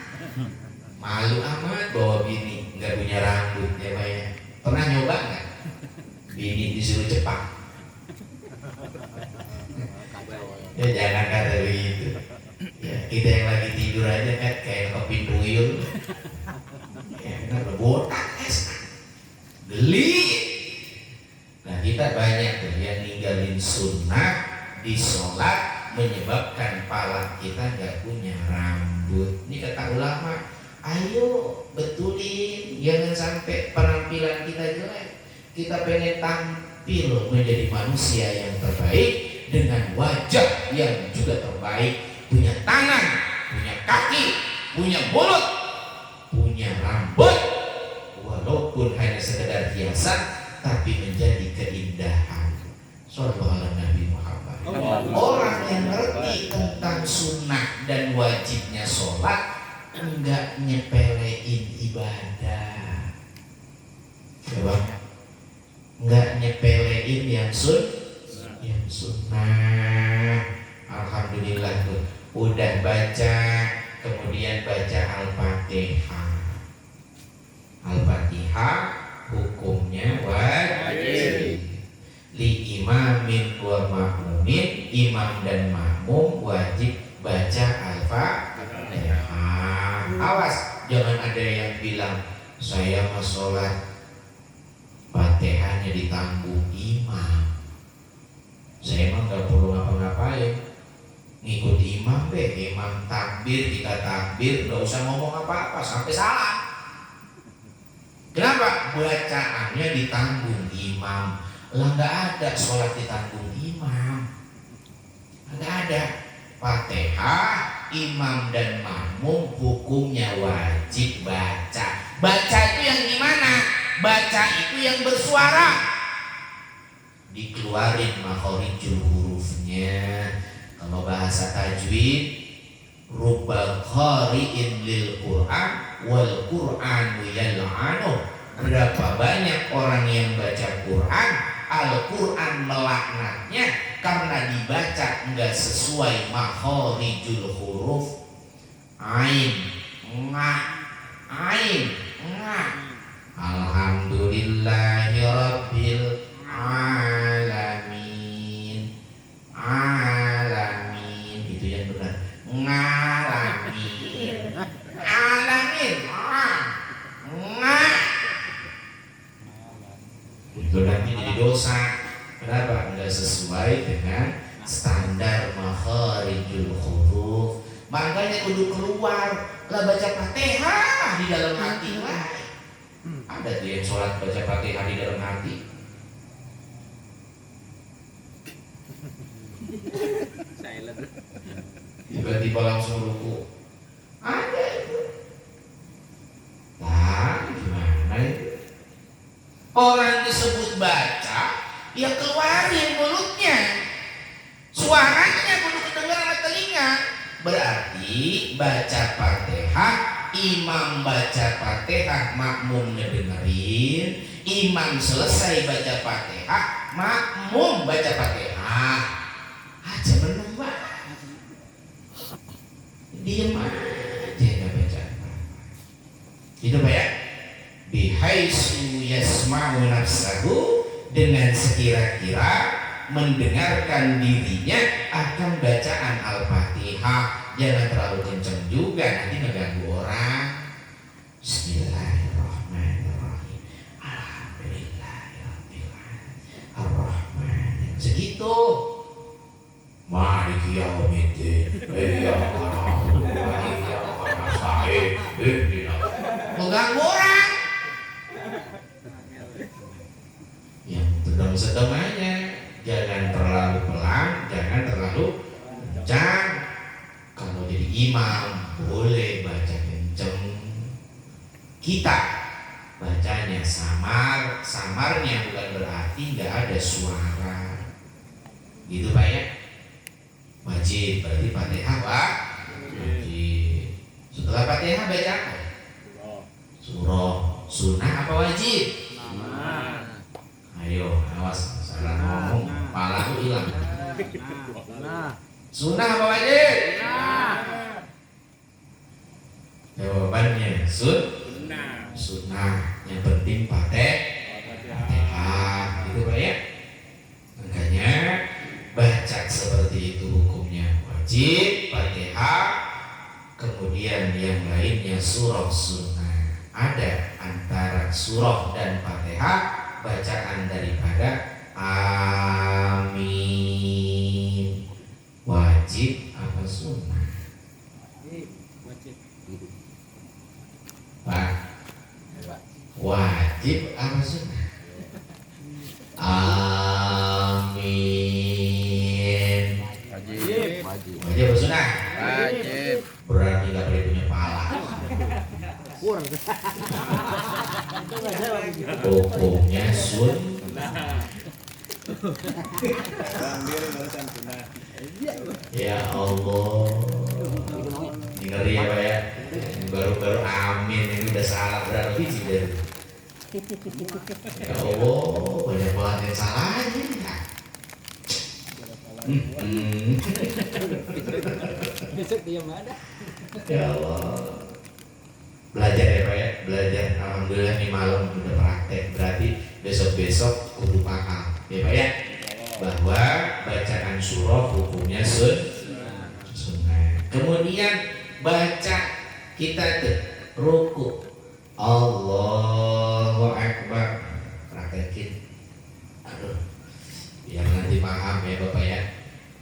Malu amat bawa bini nggak punya rambut ya Pak ya. Pernah nyoba nggak? Bini disuruh cepak. Ya jangan kata begitu. Ya, kita yang lagi tidur aja kan kayak kopi tuyul. Ya, kan botak geli. Nah kita banyak tuh yang ninggalin sunnah di sholat menyebabkan pala kita nggak punya rambut. Ini kata ulama, ayo betulin, jangan sampai penampilan kita jelek. Kita pengen tampil menjadi manusia yang terbaik dengan wajah yang juga terbaik, punya tangan, punya kaki, punya mulut, punya rambut, walaupun hanya sekedar hiasan, tapi menjadi keindahan. Sallallahu alaihi Nabi Muhammad. Orang yang ngerti tentang sunnah dan wajibnya sholat, enggak nyepelein ibadah. Coba, enggak nyepelein yang sunnah. Alhamdulillah tuh udah baca, kemudian baca Al-Fatihah. Al-Fatihah hukumnya wajib. Li imamin wa makmumin, imam dan makmum wajib baca Al-Fatihah. Awas, jangan ada yang bilang saya mau sholat Fatihahnya ditanggung imam. Saya emang gak perlu ngapa-ngapain, ngikut imam deh. Imam takbir, kita takbir, gak usah ngomong apa-apa sampai salah. Kenapa? Bacaannya ditanggung imam. Lah gak ada sholat ditanggung imam, gak ada. Fatihah imam dan makmum hukumnya wajib baca. Baca itu yang gimana? Baca itu yang bersuara, dikeluarin makhorijul hurufnya. Kalau bahasa tajwid, rubba qari'in lil Qur'an wal Qur'anu yal'anu. Berapa banyak orang yang baca Quran, Al-Quran melaknatnya karena dibaca enggak sesuai makhorijul huruf. Ain, nga, ain, nga. Alhamdulillahi rabbil alamin. Alamin itu yang benar. Ngalamin. Alamin. Nga. Itu nanti jadi dosa. Kenapa? Enggak sesuai dengan standar makharijul huruf. Makanya kudu keluar lah baca Fatihah di dalam hati lah. Ada tuh yang sholat baca Fatihah di dalam hati. Tiba-tiba langsung ruku. Ada itu. Nah, gimana itu? Orang disebut baca, ya keluarin mulutnya. Suaranya kudu kedengaran telinga. Berarti baca Fatihah, imam baca Fatihah, makmum ngedengerin. Imam selesai baca Fatihah, makmum baca Fatihah. Aja menang banget. Diam aja nggak baca apa-apa. Itu Pak ya. Bihaitsu yasma'u nafsahu, dengan sekira-kira mendengarkan dirinya akan bacaan Al-Fatihah. Jangan terlalu kenceng juga, nanti mengganggu orang. Bismillahirrahmanirrahim. Alhamdulillahirabbil alamin. Ar-Rahman. Segitu. Maliki yaumiddin. Iyyaka na'budu wa iyyaka nasta'in. Mengganggu orang. Yang sedang-sedang aja. Jangan terlalu pelan, jangan terlalu kencang. Kalau jadi imam boleh baca kenceng. Kita bacanya samar. Samarnya bukan berarti nggak ada suara. Gitu Pak ya. Wajib berarti Fatihah Pak. Wajib. Setelah Fatihah baca apa? Surah. Sunnah apa wajib? Ayo, awas salah ngomong, pala aku hilang. Sunnah apa wajib? Jawabannya sunnah. Yang penting Fatihah. Gitu Pak ya. Makanya baca seperti itu hukumnya wajib, Fatihah. Kemudian yang lainnya surah sunnah. Ada antara surah dan Fatihah bacaan daripada amin. Wajib apa sunnah? Wajib. Pak, wajib apa sunnah? Amin. Wajib. Wajib. Wajib apa sunnah? Wajib. Berarti nggak boleh punya pahala. Kurang. Hukumnya sunnah. Ya Allah, ini ngeri ya Pak ya. Baru-baru amin ini udah salah berarti sih dari. Ya Allah, banyak banget yang salah aja. Besok dia ada. Ya Allah. Belajar ya Pak ya, belajar. Alhamdulillah nih malam udah praktek, berarti besok-besok kudu paham ya Pak ya, bahwa bacaan surah hukumnya sunnah. Kemudian baca kita tuh ruku, Allahu Akbar, praktekin. Aduh, biar nanti paham ya Bapak ya.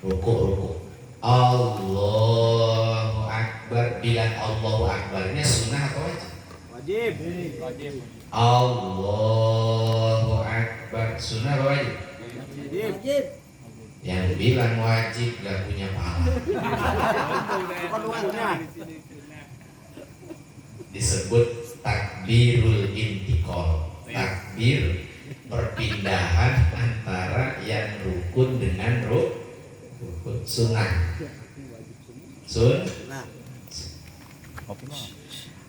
Ruku Allahu Akbar. Bilang Allahu Akbarnya sunnah atau wajib? Wajib. Allahu Akbar sunnah atau wajib? Wajib. Yang bilang wajib gak punya pahala. Bukan hukumnya. Disebut takbirul intikal. Takbir perpindahan antara yang rukun dengan rukun. Sunnah.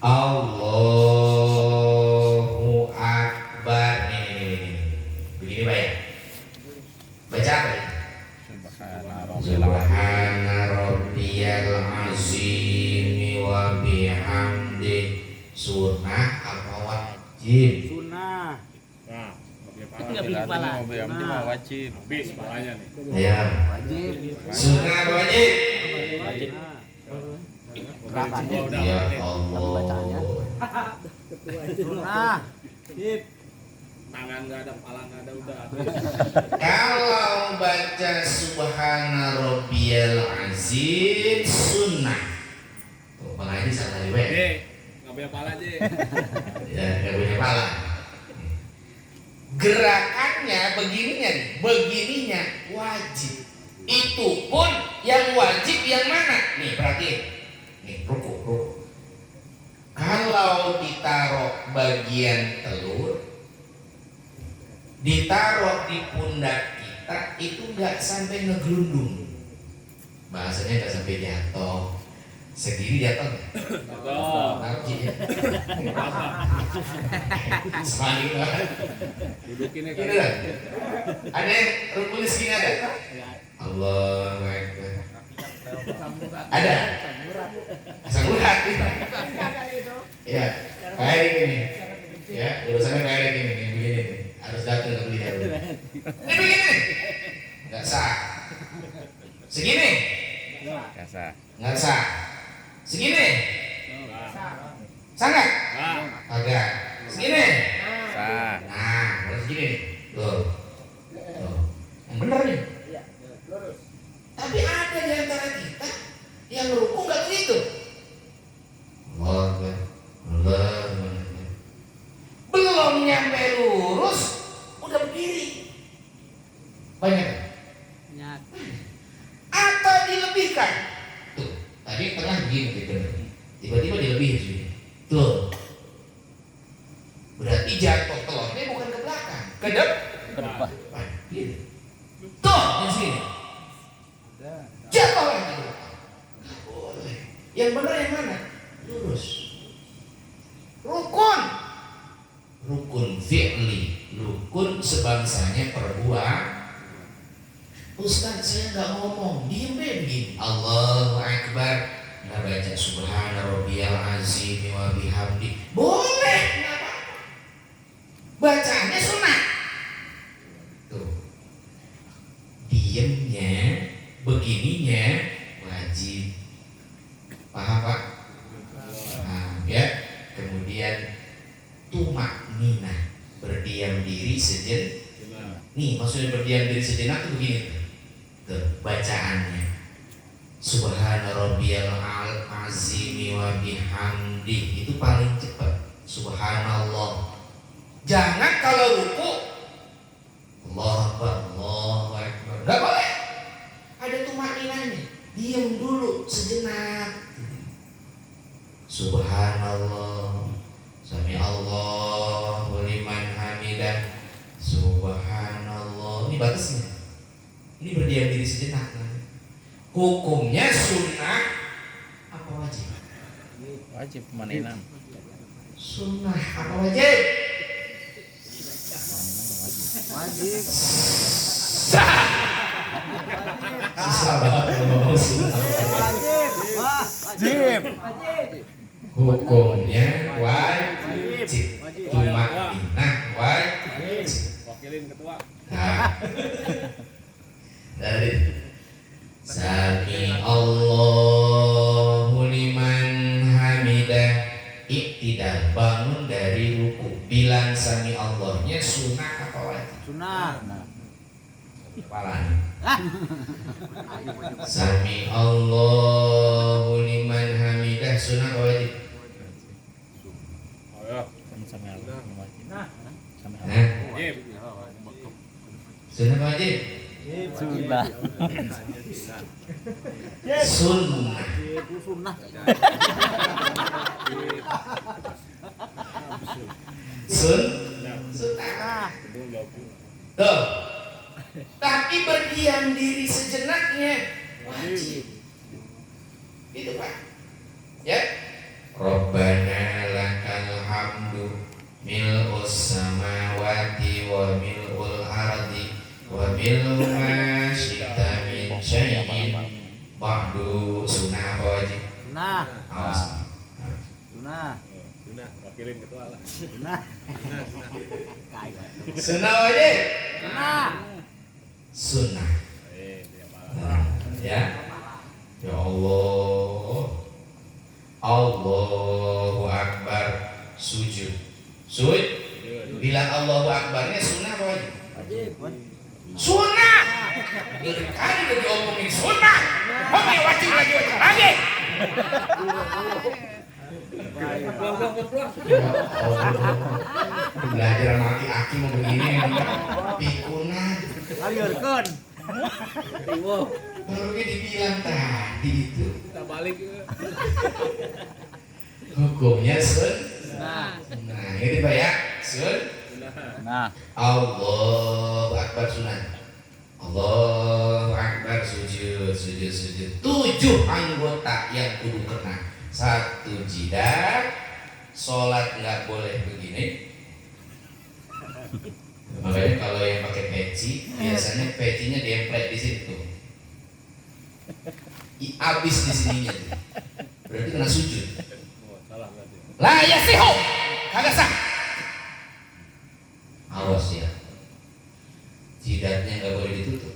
Allahu Akbar. Nih. Begini Pak ya. Subhana rabbiyal azim wa bihamdi. Sunnah apa wajib? Sunnah. Nah, mobil Itu pala. nggak bikin kepala. Mau wajib. Habis palanya nih. Ya. Wajib. Sunnah apa wajib? Wajib. Berapa? Udah, Ya nih. Allah. Sunnah. Wajib. Tangan nggak ada, pala nggak ada, udah. Kalau baca Subhana rabbiyal azim sunnah. Tuh, apalagi salah liwet. Nih, nggak punya pala aja. Ya, nggak punya pala. Gerakannya begininya wajib. Itu pun yang wajib yang mana? Nih perhatiin. Nih ruku. Kalau ditaruh bagian telur, ditaruh di pundak kita itu nggak sampai ngegelundung. Bahasanya nggak sampai jatuh. Segini jatuh nggak? Tuh. Narji. Apa? Semaling banget. Dudukin ya. Ini lah. Ada yang rukunnya segini ada? Allah Akbar. Ada? Asam urat. Ya, kayak gini. Ya, urusannya kayak gini, begini. Harus datang ke beliau. Ini begini. Enggak sah. Segini. Biasa. Enggak sah. Segini. Sangat. Nah, Agak. Segini. Sah. Nah, harus segini. Tuh. Yang bener nih. Tapi ada di antara kita yang ruku nggak begitu. Allah, belum nyampe lurus udah berdiri. Banyak. Banyak. Atau dilebihkan. Tuh, tadi tengah begini gitu. Tiba-tiba dilebihin sini. Tuh. Berarti jatuh telurnya bukan ke belakang, ke depan. Gitu. Tuh, yang sini. Jatuh lagi ke belakang. Nggak boleh. Yang benar yang mana? Lurus. Rukun. Rukun fi'li. Rukun sebangsanya perbuatan. Ustaz, saya nggak ngomong, diem deh begini. Allahu Akbar. Nggak baca Subhana rabbiyal azim wa bihamdi. Boleh, nggak apa-apa. Bacaannya sunnah. Tuh. Diemnya, begininya wajib. Paham Pak? Paham ya. Kemudian tumak ninah, berdiam diri sejenak. Nih maksudnya berdiam diri sejenak tuh begini tuh bacaannya. Subhana rabbiyal azim wa bihamdi, itu paling cepat. Subhanallah. Jangan kalau ruku Allahu Akbar, Allahu Akbar. Enggak boleh. Ada tumak ninahnya. Diam dulu sejenak. Subhanallah. Sami Allahu liman hamidah. Subhanallah. Ini batasnya. Ini berdiam diri sejenak. Hukumnya sunnah apa wajib? Wajib manainan. Sunnah apa wajib? Wajib. Sah. Susah banget ngomong sunnah. Wajib. Hukumnya wajib. Tumak ninah wajib. wakilin ketua. Nah, dari Sami Allahu liman hamidah. Iktidal, bangun dari ruku. Bilang Sami Allahnya sunnah apa wajib? Sunnah. Kepalanya. Sami Allahu liman hamidah, sunnah apa wajib? Oh ya. Sama Allah. Wajib. Sama Allah. Nah, Wajib. sunnah apa wajib? Sunnah. Sunnah. Itu sunnah. Sunnah. Tuh. Tapi berdiam diri sejenaknya wajib. Itu Pak. Ya. Rabbana lakal hamdu mil'us samawati wa mil'ul ardi wa mil'u ma syi'ta min Ba'du sunnah apa wajib? Nah, Awas. nah, Sudah, wakilin ketua lah. nah. Sunnah wajib? Nah. Sunnah. Dia malah. Nah, ya. Ya Allah. Allahu Akbar. Sujud. Sujud. Bilang Allahu Akbarnya sunnah apa wajib? Sunnah. Ini kali udah diomongin sunnah. Oke, wajib lagi. Belajar sama aki-aki mau begini pikunan. Aliurkeun. Baru dibilang tadi itu Kita balik ke. hukumnya sun. Nah, Nah, ini Pak ya, sun. Nah, Allahu Akbar sunnah. Allahu Akbar sujud. 7 anggota yang kudu kena. 1 jidat. Sholat nggak boleh begini. Makanya kalau yang pakai peci, biasanya pecinya diemplek di situ. Abis di sininya. Berarti kena sujud. Oh, salah berarti. Lah ya siho, kagak sah. Awas ya, jidatnya nggak boleh ditutup.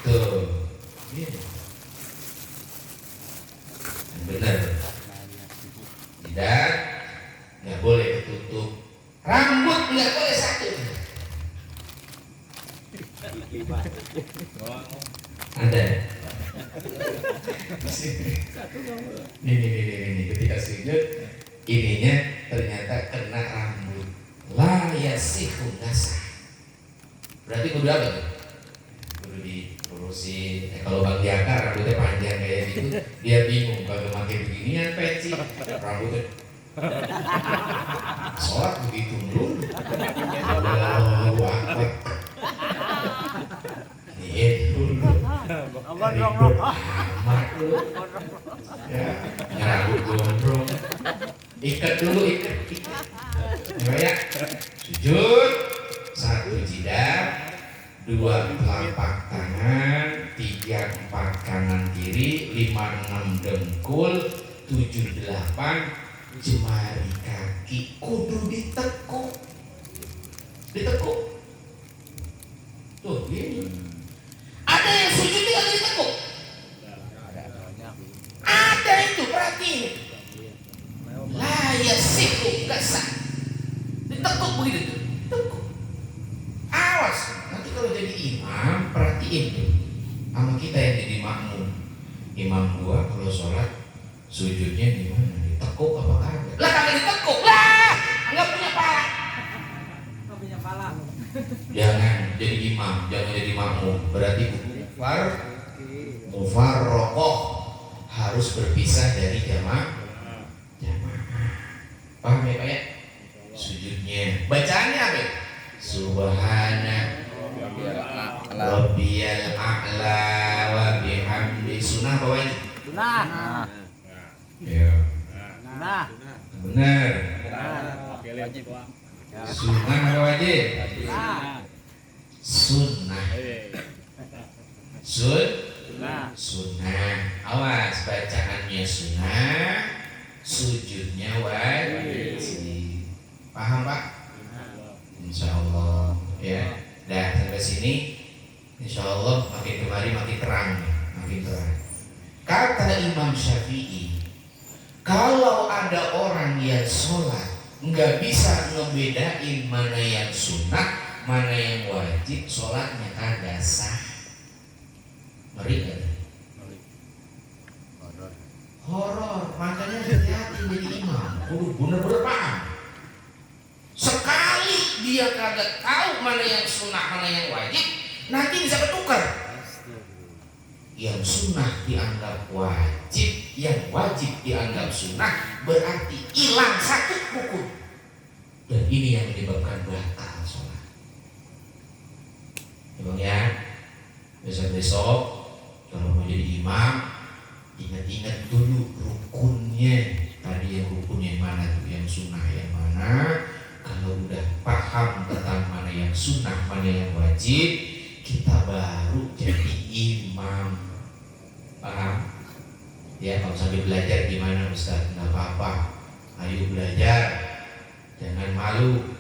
Tuh, ini benar. Jidat nggak boleh ditutup. Rambut nggak boleh satu. Ada. Ini ketika sujud ininya ternyata kena rambut. La yasihu nasah. Berarti kudu apa tuh? Kudu diurusin. Kalau Bang Diakar rambutnya panjang kayak gitu, dia bingung kalau pakai beginian peci rambutnya. Sholat begitu dulu. Allahu Akbar. Ini dulu. gondrong. Amat dulu. Ya, nyerabut gondrong. Ikat dulu, ikat. Coba ya. Sujud. 1 jidat, 2 telapak tangan, 3 4 kanan kiri, 5 6 dengkul, 7 8 jemari kaki kudu ditekuk. Tuh, gini. Ada yang sujud tidak ditekuk. Ada itu, perhatiin. La yasihu, gak sah. Ditekuk begitu tuh. Tekuk. Awas, nanti kalau jadi imam, perhatiin tuh. Sama kita yang jadi makmum. Imam gua kalau sholat sujudnya gimana? Ditekuk apa kagak? Lah kagak ditekuk. Lah, enggak punya pala. Enggak punya pala. Jangan jadi imam, jangan jadi makmum. Berarti mufarroqoh, harus berpisah dari jamaah. Paham ya Pak ya? Sujudnya, bacaannya apa? Subhana Rabbiyal a'la wa bihamdi. Sunnah apa wajib? Nah, Ya, nah. benar. Wakilin ketua. Sunnah apa wajib? Nah, Sunnah. nah. Sunnah. Awas, bacaannya sunnah, sujudnya wajib. Paham Pak? Insya Allah ya. Dah sampai sini, insya Allah makin kemari makin terang, makin terang. Kata Imam Syafi'i, kalau ada orang yang sholat nggak bisa ngebedain mana yang sunnah, mana yang wajib, sholatnya kagak sah. Ngeri nggak? Horor, makanya hati-hati jadi imam. Kudu bener-bener paham. Sekali dia kagak tahu mana yang sunnah, mana yang wajib, nanti bisa ketukar. Yang sunnah dianggap wajib, yang wajib dianggap sunnah, berarti hilang satu hukum. Dan ini yang menyebabkan batal sholat. Emang ya, besok-besok kalau mau jadi imam, ingat-ingat dulu rukunnya. Tadi yang rukun yang mana tuh, yang sunnah yang mana. Kalau udah paham tentang mana yang sunnah, mana yang wajib, kita baru jadi imam. Ya, kalau sambil belajar gimana Ustaz? Nggak apa-apa. Ayo belajar, jangan malu.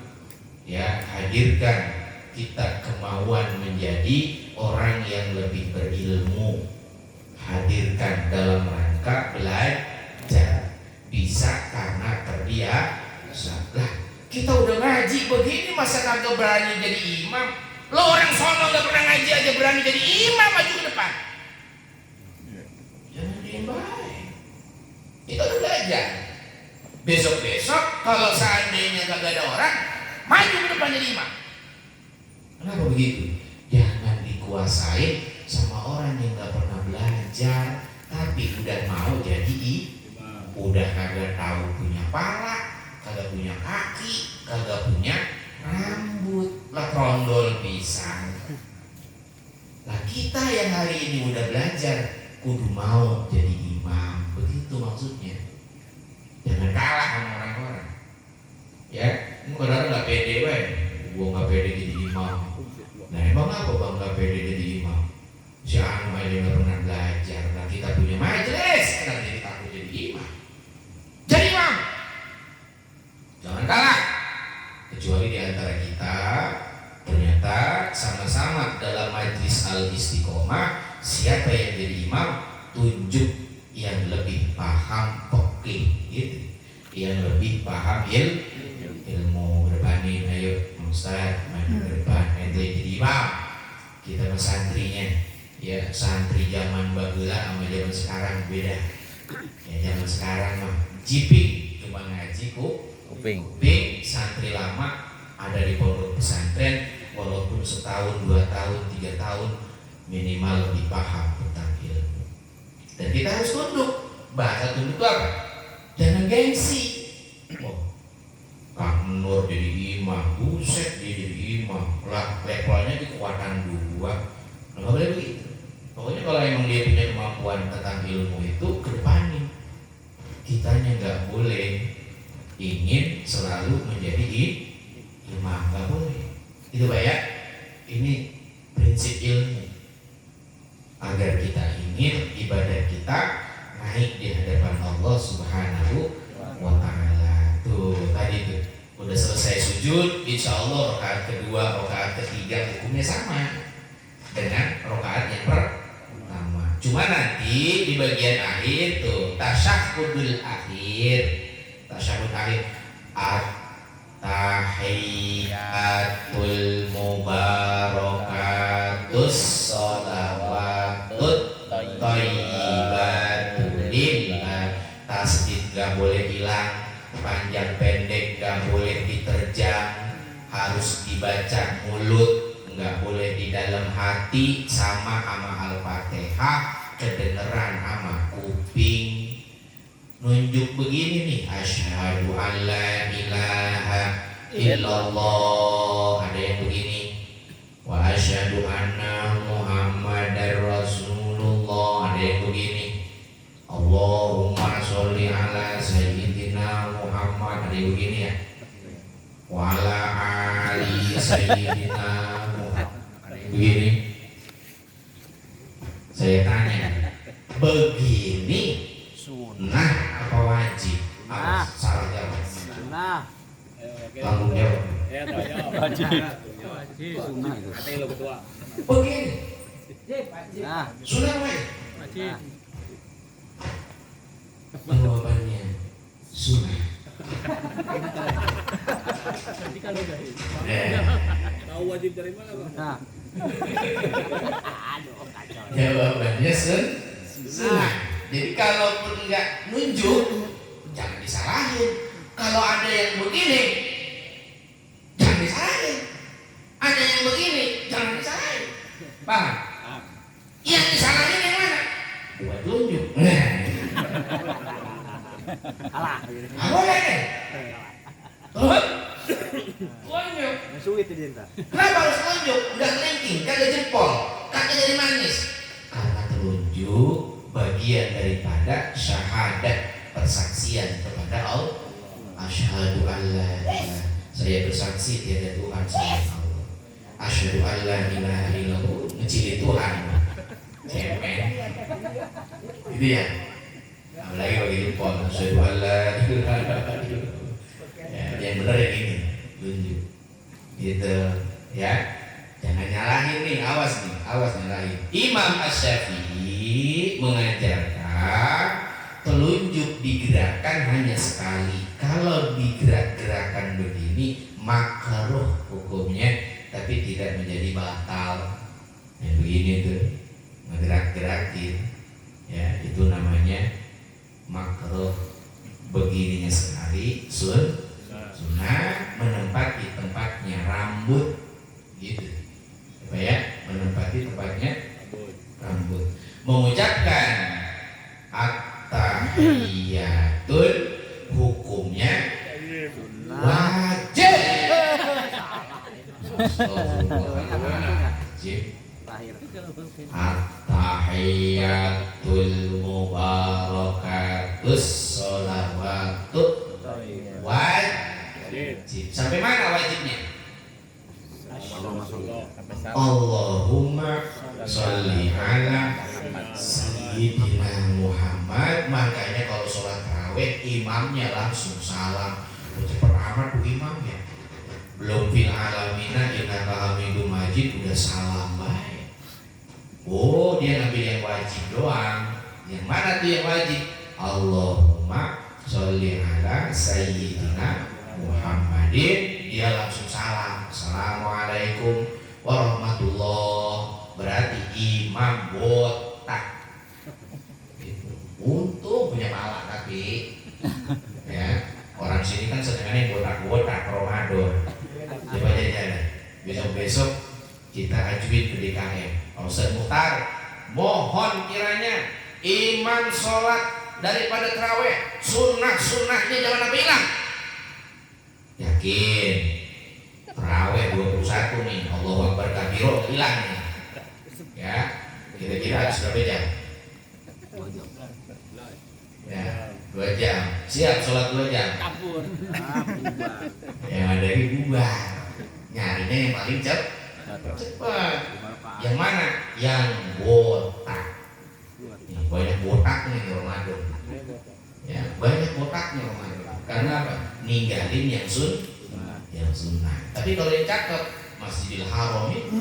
Ya, hadirkan kita kemauan menjadi orang yang lebih berilmu. Hadirkan dalam rangka belajar. Bisa karena terbiasa. Lah, kita udah ngaji begini masa kagak berani jadi imam? Lo orang sono gak pernah ngaji aja berani jadi imam maju ke depan. Jangan diem baik. Kita udah belajar. Besok-besok kalau seandainya kagak ada orang, maju ke depan jadi imam. Kenapa begitu? Jangan dikuasain sama orang yang gak pernah belajar, tapi udah mau jadi imam. Udah kagak tahu punya pala, kagak punya kaki, kagak punya rambut, lah trondol pisang. Lah kita yang hari ini udah belajar, kudu mau jadi imam. Begitu maksudnya. Jangan kalah sama orang-orang. Ya, ini kadang nggak pede, weh. Gua nggak pede jadi imam. Nah emang apa bang nggak pede jadi imam? Si Anu aja nggak pernah belajar. Nah kita punya majelis, kenapa jadi takut jadi imam? Jadi imam. Jangan kalah. Kecuali di antara kita ternyata sama-sama dalam majlis al-istiqomah, siapa yang jadi imam tunjuk yang lebih paham fikih gitu, yang lebih paham ilmu. Berbanin, ayo Ustaz maju ke depan, ente jadi imam. Kita mah santrinya, ya santri zaman bageula sama zaman sekarang beda. Ya zaman sekarang mah jiping cuma ngaji kuping. Santri lama ada di pondok pesantren, walaupun setahun, 2 tahun, 3 tahun minimal lebih paham tentang ilmu. Dan kita harus tunduk. Bahasa tunduk itu apa? Jangan gengsi. Oh, Kang Nur jadi imam, buset dia jadi imam. Lah levelnya kekuatan 2. Nggak boleh begitu. Pokoknya kalau emang dia punya kemampuan tentang ilmu itu, kedepanin. Kitanya nggak boleh ingin selalu menjadi imam, nggak boleh. Itu Pak ya. Ini prinsip ilmu. Agar kita ingin ibadah kita naik di hadapan Allah Subhanahu wa Ta'ala. Tuh tadi tuh udah selesai sujud, insya Allah rakaat kedua, rakaat ketiga hukumnya sama dengan rakaat yang pertama. Cuma nanti di bagian akhir tuh tasyahhudul akhir, tasyahhud akhir at-tahiyatul mubarakatus sholawatut thayyibatul lillah. Tasdid gak boleh hilang, panjang pendek gak boleh diterjang, harus dibaca mulut, gak boleh di dalam hati, sama Al-Fatihah kedengeran sama kuping. Nunjuk begini nih, asyhadu an la ilaha illallah, ada yang begini, wa asyhadu anna muhammadar rasulullah, ada yang begini, Allahumma sholli ala sayyidina Muhammad, ada yang begini ya, wa ala ali sayyidina Muhammad, ada yang begini. Saya tanya, begini sunnah apa wajib? Salah jawab. Sunnah. Tanggung jawab. Wajib. Sunnah itu. Katanya lo ketua. Begini. Nah, Sunnah wajib. wajib. Jawabannya sunnah. Tahu wajib dari mana bang? Nah. Jawabannya sunnah. Jadi kalaupun nggak nunjuk, jangan disalahin. Kalau ada yang begini, jangan disalahin. Ada yang begini, jangan disalahin. Paham? Yang disalahin yang mana? Buat nunjuk. Kalah. Nggak boleh deh. Tuh, nunjuk. Sulit itu dia. Kenapa harus nunjuk? Nggak kelingking, kagak jempol, kagak jadi manis. Karena telunjuk bagian daripada syahadat, persaksian kepada Allah. Asyhadu an la ilaha, saya bersaksi tiada Tuhan selain Allah. Asyhadu an la ilaha illallah, ngecili Tuhan. Cemen. Itu ya. Apalagi bagi jempol. Asyhadu an la ilaha illallah. Ya, yang benar yang ini. Tunjuk. Gitu, ya. Jangan nyalahin nih, awas nyalahin. Imam Asy-Syafi'i mengajarkan telunjuk digerakkan hanya sekali. Kalau digerak-gerakan begini makruh hukumnya, tapi tidak menjadi batal. Yang begini tuh, ngegerak-gerakin, ya itu namanya makruh. Begininya sekali, sunnah menempati tempatnya rambut, gitu. Apa ya? Menempati tempatnya rambut. Mengucapkan at-tahiyatul hukumnya wajib. Wajib. At-tahiyatul mubarakatus sholawatut wajib. Sampai mana wajibnya? Allahumma sholli ala sayyidina Muhammad. Makanya kalau sholat tarawih imamnya langsung salam. Cepat amat tuh imamnya. Belum fil alamina innaka hamidum majid udah salam baik. Oh, dia ngambil yang wajib doang. Yang mana tuh yang wajib? Allahumma sholli ala sayyidina Muhammadin. Dia langsung salam. Assalamualaikum warahmatullah. Berarti imam botak. Untung punya pala tapi ya, orang sini kan senengannya botak-botak Ramadan. Coba aja besok-besok kita ajuin ke DKM. Pak Ustaz Mukhtar, mohon kiranya imam sholat daripada tarawih sunnah-sunnahnya jangan sampai hilang. Yakin tarawih 21 nih, Allahu Akbar kabiro hilang nih. Ya, kira-kira harus berapa jam? Ya, 2 jam. Siap sholat 2 jam. Kabur. Yang ada di bubar. Nyarinya yang paling cepat. Yang mana? Yang botak. Banyak botaknya di Ramadan. Ya, banyak botaknya Ramadan. Karena apa? Ninggalin yang sunnah. Tapi kalau yang cakep, Masjidil Haram itu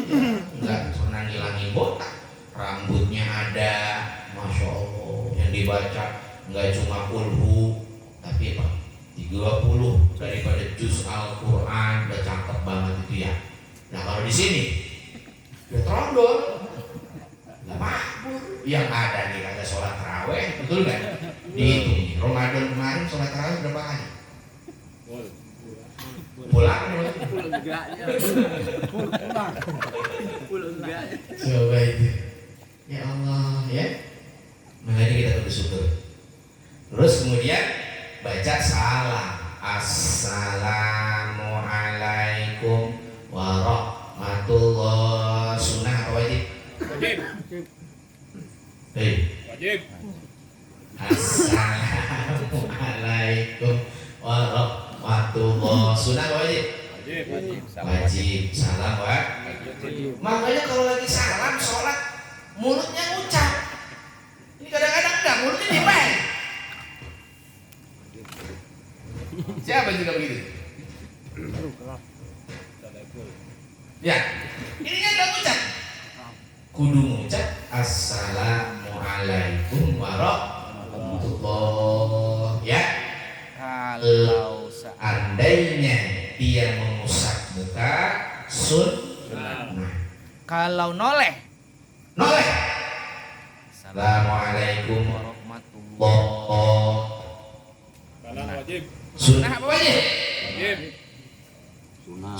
enggak pernah ngilangin botak. Rambutnya ada, masya Allah. Yang dibaca enggak cuma ulhu, tapi apa? 30 daripada juz Al-Quran, udah cakep banget itu ya. Nah kalau di sini udah trondol, nggak makmur. Yang ada nih kagak sholat taraweh, betul nggak? Dihitung nih, Ramadan kemarin sholat taraweh berapa kali? Pulang coba itu. Ya Allah ya. Makanya kita bersyukur. Terus kemudian baca salam. Assalamualaikum warahmatullah. Sunnah apa wajib? Wajib. Wajib. Assalamualaikum warahmatullah. Sunnah apa wajib? Wajib. Wajib. Salam wajib. Makanya kalau lagi salam sholat mulutnya ngucap. Ini kadang-kadang enggak, mulutnya dimain. Siapa juga begitu? Ya, ininya enggak ngucap. Kudu ngucap Assalamualaikum warahmatullah. Ya, kalau seandainya dia mengusap muka sunnah. Kalau noleh. Assalamualaikum warahmatullah. Salam wajib. Sunnah apa wajib? Wajib.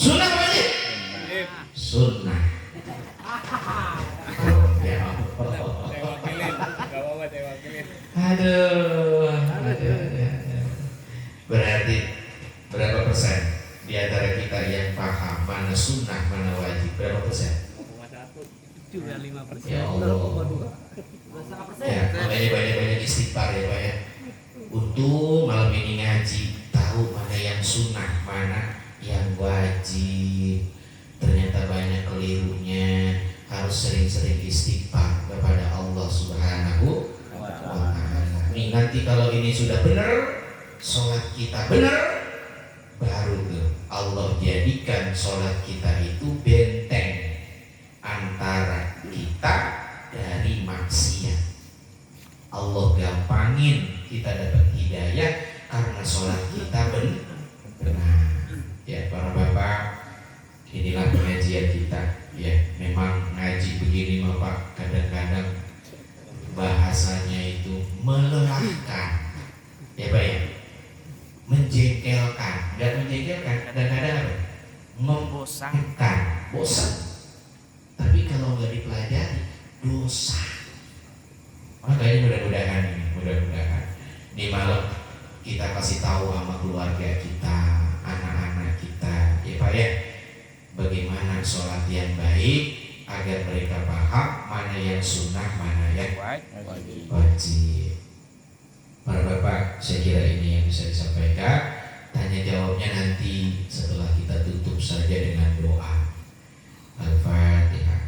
Sunnah apa wajib? Wajib. Sunnah. Ya. Saya wakilin. Gak apa-apa saya wakilin. Aduh. Berarti berapa persen di antara kita yang paham mana sunnah mana wajib? Berapa persen? 5%. Ya Allah. Ya, makanya banyak-banyak istighfar ya Pak ya. Untung malam ini ngaji, tahu mana yang sunnah, mana yang wajib. Ternyata banyak kelirunya. Harus sering-sering istighfar kepada Allah Subhanahu wa ta'ala. Nanti kalau ini sudah benar, sholat kita benar, baru tuh Allah jadikan sholat kita itu benteng antara kita dari maksiat. Allah gampangin kita dapat hidayah karena sholat kita benar. Ya para bapak, inilah pengajian kita. Ya memang ngaji begini bapak kadang-kadang bahasanya itu melelahkan. Ya pak ya, menjengkelkan. Enggak menjengkelkan, kadang-kadang apa? Membosankan, bosan. Tapi kalau nggak dipelajari, dosa. Makanya mudah-mudahan ini malam kita kasih tahu sama keluarga kita, anak-anak kita, ya Pak ya, bagaimana sholat yang baik agar mereka paham mana yang sunnah, mana yang wajib. Para bapak, saya kira ini yang bisa disampaikan. Tanya jawabnya nanti setelah kita tutup saja dengan doa. Al-Fatihah.